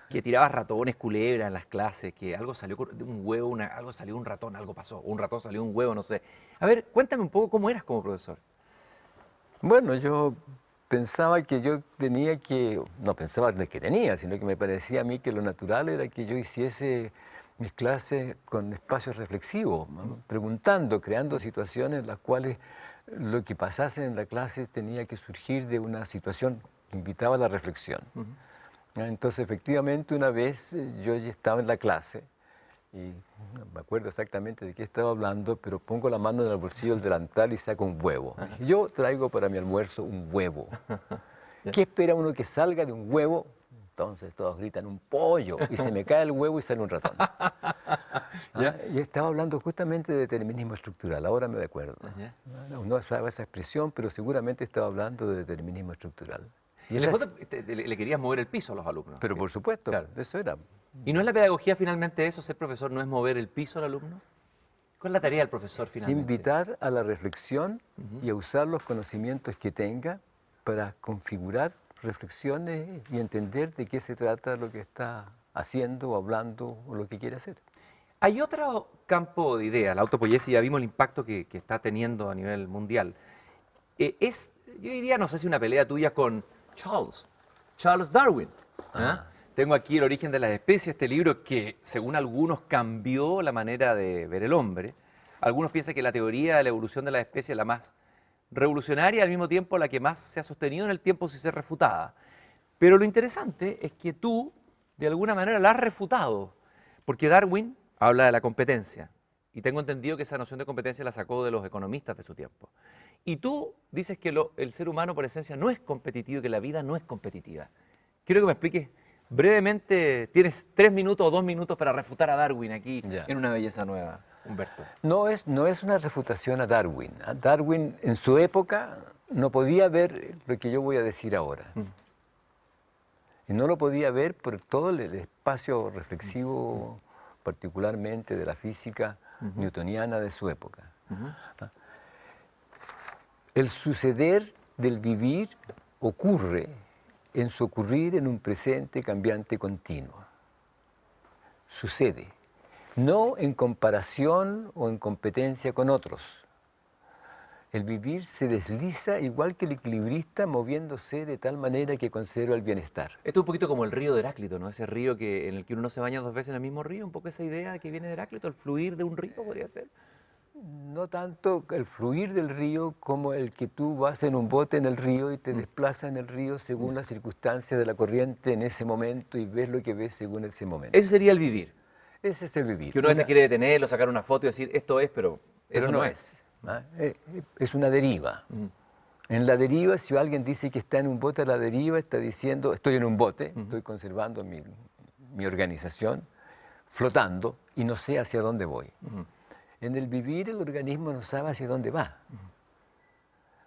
que tirabas ratones, culebras en las clases, que algo salió de un huevo, algo salió un ratón, algo pasó, un ratón salió un huevo, no sé. A ver, cuéntame un poco cómo eras como profesor. Bueno, yo pensaba que yo tenía que, no pensaba de que tenía, sino que me parecía a mí que lo natural era que yo hiciese mis clases con espacios reflexivos, ¿no? Preguntando, creando situaciones en las cuales lo que pasase en la clase tenía que surgir de una situación que invitaba a la reflexión. Entonces, efectivamente, una vez yo ya estaba en la clase y no me acuerdo exactamente de qué estaba hablando, pero pongo la mano en el bolsillo del delantal y saco un huevo. Dije, yo traigo para mi almuerzo un huevo. ¿Qué espera uno que salga de un huevo? Entonces todos gritan un pollo y se me cae el huevo y sale un ratón. Y estaba hablando justamente de determinismo estructural, ahora me acuerdo. No usaba esa expresión, pero seguramente estaba hablando de determinismo estrucral. Y En el fondo, le querías mover el piso a los alumnos. pero por supuesto, Claro. eso era. ¿Y no es la pedagogía finalmente eso, ser profesor, no es mover el piso al alumno? ¿Cuál es la tarea del profesor finalmente? Invitar a la reflexión y a usar los conocimientos que tenga para configurar reflexiones y entender de qué se trata lo que está haciendo o hablando o lo que quiere hacer. Hay otro campo de ideas, la autopoiesis, ya vimos el impacto que está teniendo a nivel mundial. Yo diría, no sé si una pelea tuya con Charles Darwin. Tengo aquí El origen de las especies, este libro que, según algunos, cambió la manera de ver el hombre. Algunos piensan que la teoría de la evolución de las especies es la más revolucionaria y al mismo tiempo la que más se ha sostenido en el tiempo sin ser refutada. Pero lo interesante es que tú, de alguna manera, la has refutado, porque Darwin habla de la competencia, y tengo entendido que esa noción de competencia la sacó de los economistas de su tiempo. Y tú dices que el ser humano por esencia no es competitivo y que la vida no es competitiva. Quiero que me expliques brevemente, tienes 3 minutos o 2 minutos para refutar a Darwin aquí en Una belleza nueva, Humberto. No es una refutación a Darwin. Darwin en su época no podía ver lo que yo voy a decir ahora. Y no lo podía ver por todo el espacio reflexivo, particularmente de la física newtoniana de su época. El suceder del vivir ocurre en su ocurrir en un presente cambiante continuo. Sucede, no en comparación o en competencia con otros. El vivir se desliza igual que el equilibrista moviéndose de tal manera que conserva el bienestar. Esto es un poquito como el río de Heráclito, ¿no? Ese río en el que uno se baña 2 veces en el mismo río, un poco esa idea que viene de Heráclito, el fluir de un río podría ser. No tanto el fluir del río como el que tú vas en un bote en el río y te desplazas en el río según las circunstancias de la corriente en ese momento y ves lo que ves según ese momento. Ese sería el vivir. Ese es el vivir. Que uno a veces quiere detenerlo, sacar una foto y decir, esto es, pero eso no es. Es una deriva. En la deriva, si alguien dice que está en un bote a la deriva, está diciendo, estoy en un bote, estoy conservando mi organización, flotando y no sé hacia dónde voy. En el vivir, el organismo no sabe hacia dónde va.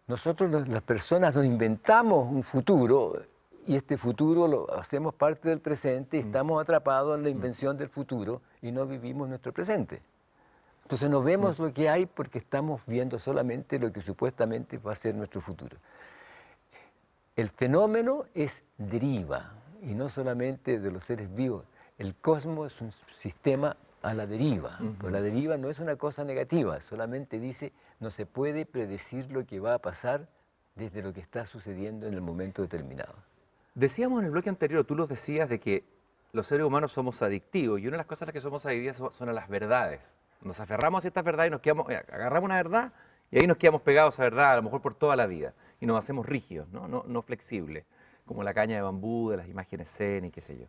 Nosotros, las personas, nos inventamos un futuro y este futuro lo hacemos parte del presente y estamos atrapados en la invención del futuro y no vivimos nuestro presente. Entonces no vemos lo que hay porque estamos viendo solamente lo que supuestamente va a ser nuestro futuro. El fenómeno es deriva y no solamente de los seres vivos. El cosmos es un sistema a la deriva. Pero la deriva no es una cosa negativa, solamente dice no se puede predecir lo que va a pasar desde lo que está sucediendo en el momento determinado. Decíamos en el bloque anterior, tú los decías de que los seres humanos somos adictivos y una de las cosas a las que somos adictivos son a las verdades. Nos aferramos a ciertas verdades y nos quedamos, agarramos una verdad y ahí nos quedamos pegados a esa verdad a lo mejor por toda la vida y nos hacemos rígidos, no flexibles, como la caña de bambú, de las imágenes zen y qué sé yo.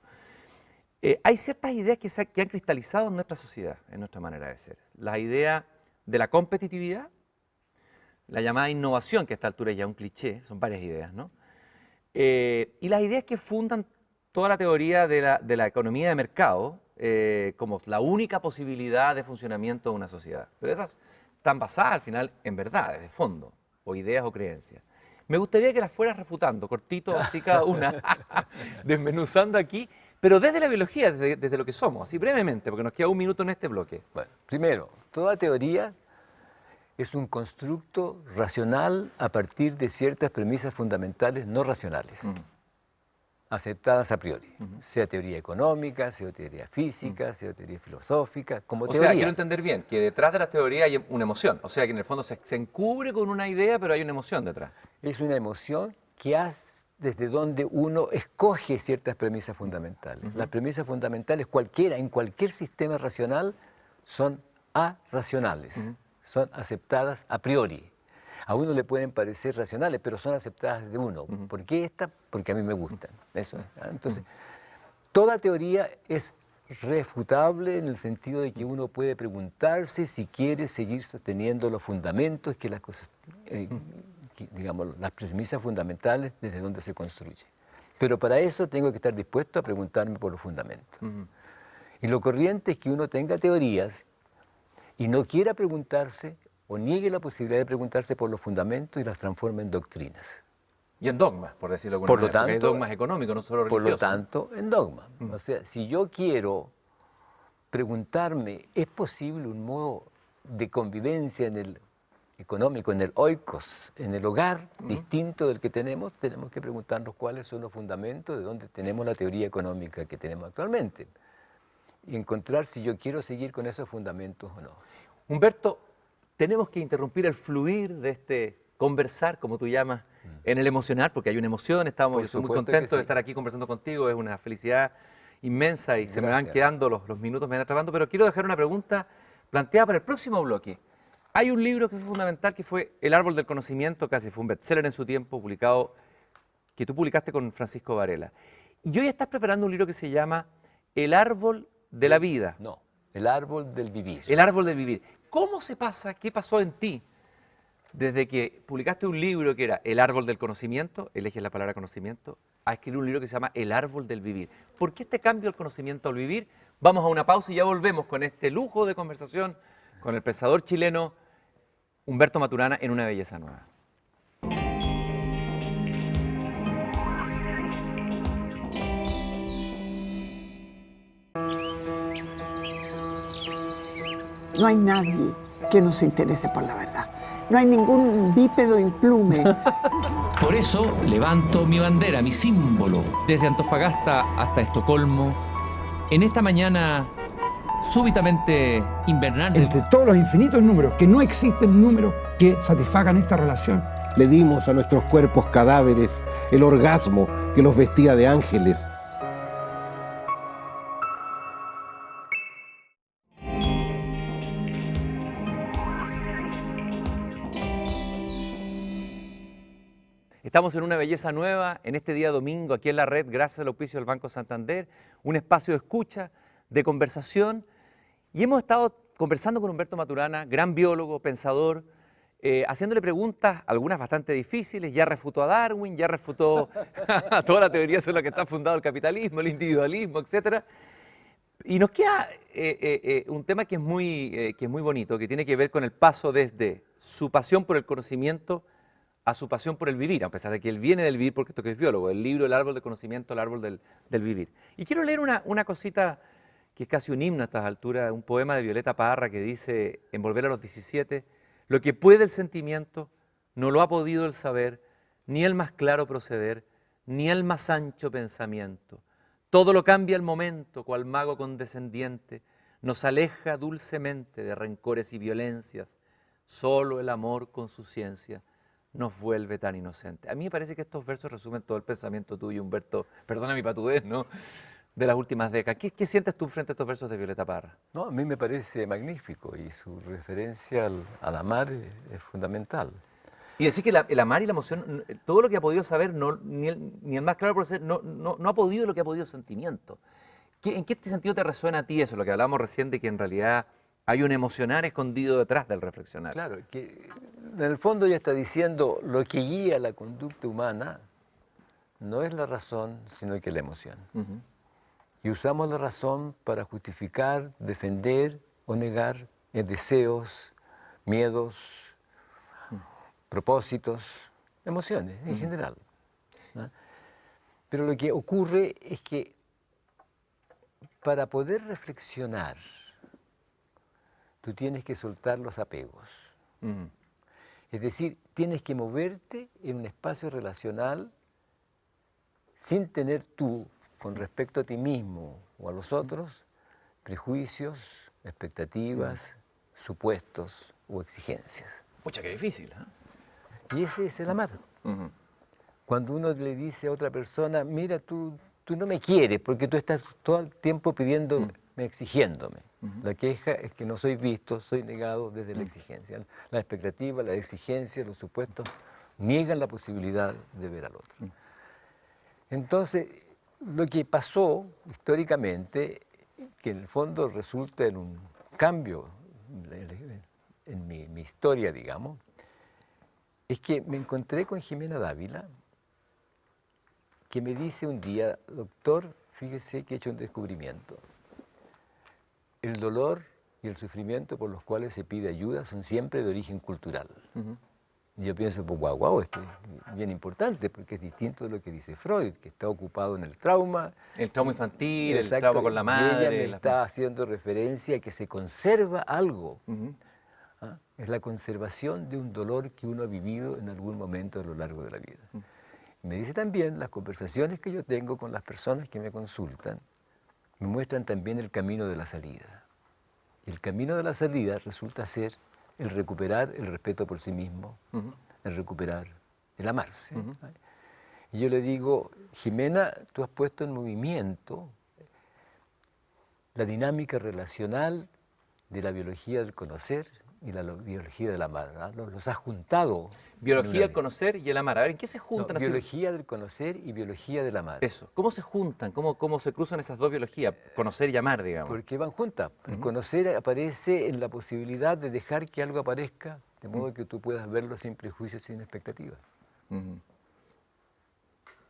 Hay ciertas ideas que han cristalizado en nuestra sociedad, en nuestra manera de ser. La idea de la competitividad, la llamada innovación, que a esta altura es ya un cliché, son varias ideas, ¿no? Y las ideas que fundan toda la teoría de la economía de mercado como la única posibilidad de funcionamiento de una sociedad. Pero esas están basadas al final en verdades, de fondo, o ideas o creencias. Me gustaría que las fueras refutando, cortito, así cada una, desmenuzando aquí, pero desde la biología, desde lo que somos, así brevemente, porque nos queda 1 minuto en este bloque. Bueno, primero, toda teoría es un constructo racional a partir de ciertas premisas fundamentales no racionales. aceptadas a priori, sea teoría económica, sea teoría física, sea teoría filosófica, como O teoría. sea, quiero entender bien, que detrás de las teorías hay una emoción. O sea, que en el fondo se encubre con una idea, pero hay una emoción detrás. Es una emoción que hace desde donde uno escoge ciertas premisas fundamentales. Las premisas fundamentales, cualquiera, en cualquier sistema racional, son arracionales, son aceptadas a priori. A uno le pueden parecer racionales, pero son aceptadas de uno. ¿Por qué esta? Porque a mí me gustan. Eso es, ¿ah? Entonces, toda teoría es refutable en el sentido de que uno puede preguntarse si quiere seguir sosteniendo los fundamentos que las cosas, digamos, las premisas fundamentales desde donde se construye. Pero para eso tengo que estar dispuesto a preguntarme por los fundamentos. Y lo corriente es que uno tenga teorías y no quiera preguntarse o niegue la posibilidad de preguntarse por los fundamentos y las transforme en doctrinas. Y en dogmas, por decirlo de alguna Por lo manera, porque hay tanto, dogmas económicos, no solo Por religiosos. lo tanto, en dogma. O sea, si yo quiero preguntarme, ¿es posible un modo de convivencia en el económico, en el oikos, en el hogar, distinto del que tenemos que preguntarnos cuáles son los fundamentos de donde tenemos la teoría económica que tenemos actualmente. Y encontrar si yo quiero seguir con esos fundamentos o no. Humberto, tenemos que interrumpir el fluir de este conversar, como tú llamas, en el emocional, porque hay una emoción, yo estoy muy supuesto contento que sí. de estar aquí conversando contigo, es una felicidad inmensa y se me van Gracias. quedando los minutos, me van atrapando, pero quiero dejar una pregunta planteada para el próximo bloque. Hay un libro que fue fundamental, que fue El árbol del conocimiento, casi fue un bestseller en su tiempo, publicado, que tú publicaste con Francisco Varela. Y hoy estás preparando un libro que se llama El árbol de la vida. No, el árbol del vivir. El árbol del vivir. ¿Cómo se pasa? ¿Qué pasó en ti desde que publicaste un libro que era El árbol del conocimiento, eliges la palabra conocimiento, a escribir un libro que se llama El árbol del vivir? ¿Por qué este cambio al conocimiento al vivir? Vamos a una pausa y ya volvemos con este lujo de conversación con el pensador chileno Humberto Maturana en Una belleza nueva. No hay nadie que no se interese por la verdad. No hay ningún bípedo implume. Por eso levanto mi bandera, mi símbolo, desde Antofagasta hasta Estocolmo, en esta mañana súbitamente invernal. Entre todos los infinitos números, que no existen números que satisfagan esta relación. Le dimos a nuestros cuerpos cadáveres el orgasmo que los vestía de ángeles. Estamos en Una belleza nueva, en este día domingo, aquí en la red, gracias al auspicio del Banco Santander, un espacio de escucha, de conversación, y hemos estado conversando con Humberto Maturana, gran biólogo, pensador, haciéndole preguntas, algunas bastante difíciles. Ya refutó a Darwin, ya refutó a toda la teoría sobre la que está fundado el capitalismo, el individualismo, etc. Y nos queda un tema que es muy bonito, que tiene que ver con el paso desde su pasión por el conocimiento a su pasión por el vivir, a pesar de que él viene del vivir, porque esto que es biólogo, el libro El árbol del conocimiento, el árbol del vivir. Y quiero leer una cosita que es casi un himno a estas alturas, un poema de Violeta Parra que dice, en Volver a los 17, lo que puede el sentimiento, no lo ha podido el saber, ni el más claro proceder, ni el más ancho pensamiento. Todo lo cambia el momento, cual mago condescendiente, nos aleja dulcemente de rencores y violencias, solo el amor con su ciencia nos vuelve tan inocentes. A mí me parece que estos versos resumen todo el pensamiento tuyo, Humberto, perdona mi patudez, ¿no?, de las últimas décadas. ¿Qué sientes tú frente a estos versos de Violeta Parra? No, a mí me parece magnífico y su referencia al amar es fundamental. Y decir que el amar y la emoción, todo lo que ha podido saber, ni el más claro proceder, no ha podido lo que ha podido el sentimiento. ¿En qué sentido te resuena a ti eso, lo que hablábamos recién de que en realidad hay un emocionar escondido detrás del reflexionar? Claro, que en el fondo ya está diciendo lo que guía la conducta humana no es la razón, sino que la emoción. Y usamos la razón para justificar, defender o negar deseos, miedos, propósitos, emociones en general, ¿no? Pero lo que ocurre es que para poder reflexionar, tú tienes que soltar los apegos. Es decir, tienes que moverte en un espacio relacional sin tener tú, con respecto a ti mismo o a los otros, prejuicios, expectativas, supuestos o exigencias. Pucha, qué difícil, ¿eh? Y ese es el amar. Cuando uno le dice a otra persona, mira, tú no me quieres porque tú estás todo el tiempo pidiéndome, exigiéndome. La queja es que no soy visto, soy negado desde la exigencia. La expectativa, la exigencia, los supuestos niegan la posibilidad de ver al otro. Entonces, lo que pasó históricamente, que en el fondo resulta en un cambio en mi historia, digamos, es que me encontré con Jimena Dávila, que me dice un día, doctor, fíjese que he hecho un descubrimiento. El dolor y el sufrimiento por los cuales se pide ayuda son siempre de origen cultural. Y yo pienso, pues guau, esto es bien importante, porque es distinto de lo que dice Freud, que está ocupado en el trauma. El trauma infantil, Exacto, el trauma con la madre. Y ella me está haciendo referencia a que se conserva algo. ¿Ah? Es la conservación de un dolor que uno ha vivido en algún momento a lo largo de la vida. Me dice también, las conversaciones que yo tengo con las personas que me consultan, me muestran también el camino de la salida. Y el camino de la salida resulta ser el recuperar el respeto por sí mismo, el recuperar el amarse. Y yo le digo, Jimena, tú has puesto en movimiento la dinámica relacional de la biología del conocer y la biología del amar, ¿verdad? Los has juntado. Biología del conocer y el amar. A ver, ¿en qué se juntan? No, biología del conocer y biología del amar. Eso. ¿Cómo se juntan? ¿Cómo se cruzan esas dos biologías? Conocer y amar, digamos. Porque van juntas. El conocer aparece en la posibilidad de dejar que algo aparezca, de modo que tú puedas verlo sin prejuicios, sin expectativas.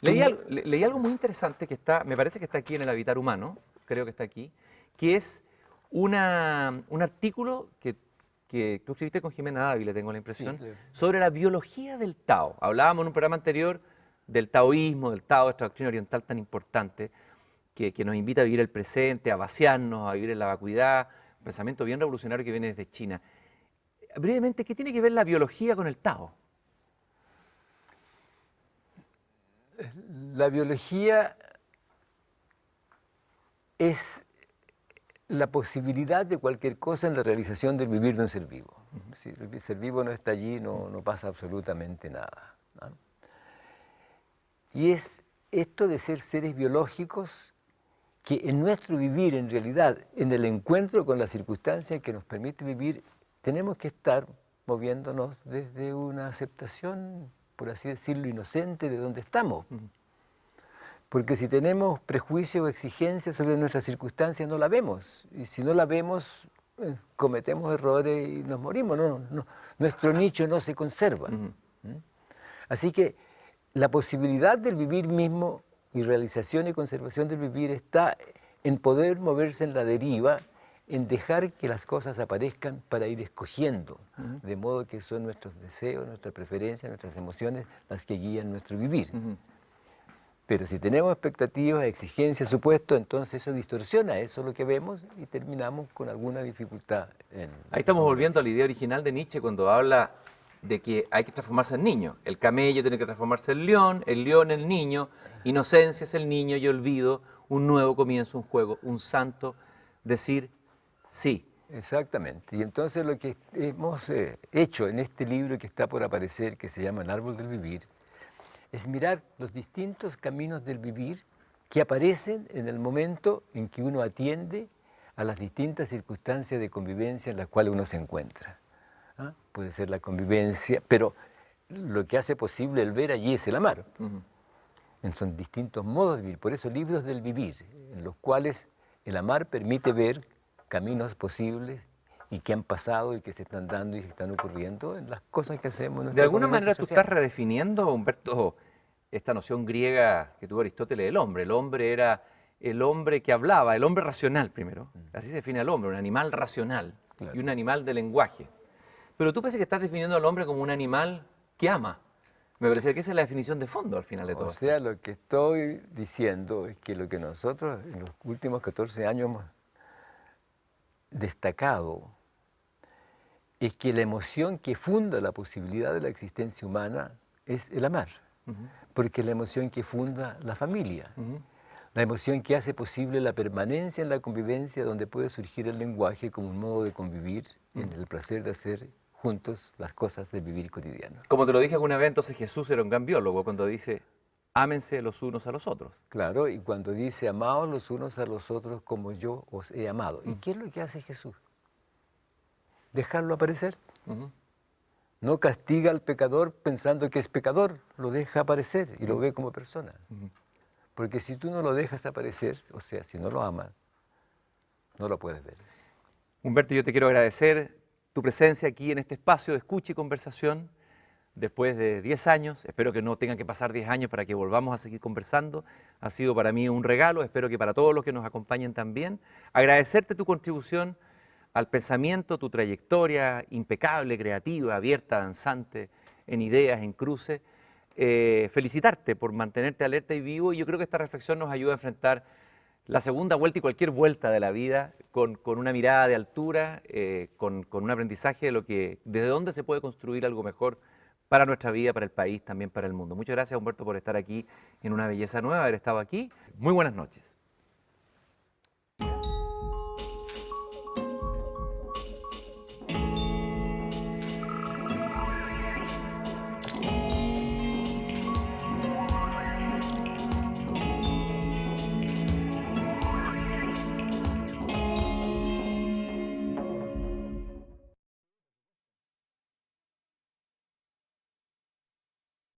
Leí algo muy interesante que está, me parece que está aquí en el Habitar Humano, creo que está aquí, que es un artículo que tú escribiste con Jimena Dávila, tengo la impresión, Sí, claro. sobre la biología del Tao. Hablábamos en un programa anterior del taoísmo, del Tao, esta doctrina oriental tan importante, que nos invita a vivir el presente, a vaciarnos, a vivir en la vacuidad, un pensamiento bien revolucionario que viene desde China. Brevemente, ¿qué tiene que ver la biología con el Tao? La biología es la posibilidad de cualquier cosa en la realización del vivir de un ser vivo. Si el ser vivo no está allí, no pasa absolutamente nada, ¿no? Y es esto de ser seres biológicos que en nuestro vivir, en realidad, en el encuentro con la circunstancia que nos permite vivir, tenemos que estar moviéndonos desde una aceptación, por así decirlo, inocente de donde estamos. Porque si tenemos prejuicios o exigencias sobre nuestras circunstancias, no la vemos. Y si no la vemos, cometemos errores y nos morimos. Nuestro nicho no se conserva. Así que la posibilidad del vivir mismo y realización y conservación del vivir está en poder moverse en la deriva, en dejar que las cosas aparezcan para ir escogiendo, de modo que son nuestros deseos, nuestras preferencias, nuestras emociones las que guían nuestro vivir. Pero si tenemos expectativas, exigencias, supuestos, entonces eso distorsiona, eso es lo que vemos y terminamos con alguna dificultad. Ahí estamos volviendo a la idea original de Nietzsche cuando habla de que hay que transformarse en niño. El camello tiene que transformarse en león el niño, inocencia es el niño y olvido, un nuevo comienzo, un juego, un santo, decir sí. Exactamente. Y entonces lo que hemos hecho en este libro que está por aparecer, que se llama El Árbol del Vivir, es mirar los distintos caminos del vivir que aparecen en el momento en que uno atiende a las distintas circunstancias de convivencia en las cuales uno se encuentra. ¿Ah? Puede ser la convivencia, pero lo que hace posible el ver allí es el amar. Son distintos modos de vivir, por eso libros del vivir, en los cuales el amar permite ver caminos posibles y que han pasado y que se están dando y que están ocurriendo en las cosas que hacemos. En De nuestra alguna convivencia manera tú social. estás redefiniendo, Humberto, esta noción griega que tuvo Aristóteles del hombre. El hombre era el hombre que hablaba, el hombre racional primero. Así se define al hombre, un animal racional y un animal de lenguaje. Pero tú parece que estás definiendo al hombre como un animal que ama. Me parece que esa es la definición de fondo al final de todo. O sea, lo que estoy diciendo es que lo que nosotros en los últimos 14 años hemos destacado es que la emoción que funda la posibilidad de la existencia humana es el amar. porque es la emoción que funda la familia, la emoción que hace posible la permanencia en la convivencia, donde puede surgir el lenguaje como un modo de convivir en el placer de hacer juntos las cosas del vivir cotidiano. Como te lo dije alguna vez, entonces Jesús era un gran biólogo cuando dice, ámense los unos a los otros. Claro, y cuando dice, amaos los unos a los otros como yo os he amado. ¿Y qué es lo que hace Jesús? Dejarlo aparecer. No castiga al pecador pensando que es pecador, lo deja aparecer y lo ve como persona. Porque si tú no lo dejas aparecer, o sea, si no lo amas, no lo puedes ver. Humberto, yo te quiero agradecer tu presencia aquí en este espacio de escucha y conversación. Después de 10 años, espero que no tengan que pasar 10 años para que volvamos a seguir conversando. Ha sido para mí un regalo, espero que para todos los que nos acompañen también. Agradecerte tu contribución al pensamiento, tu trayectoria impecable, creativa, abierta, danzante, en ideas, en cruces. Felicitarte por mantenerte alerta y vivo, y yo creo que esta reflexión nos ayuda a enfrentar la segunda vuelta y cualquier vuelta de la vida con una mirada de altura, con un aprendizaje desde dónde se puede construir algo mejor para nuestra vida, para el país, también para el mundo. Muchas gracias, Humberto, por estar aquí en Una Belleza Nueva, haber estado aquí. Muy buenas noches.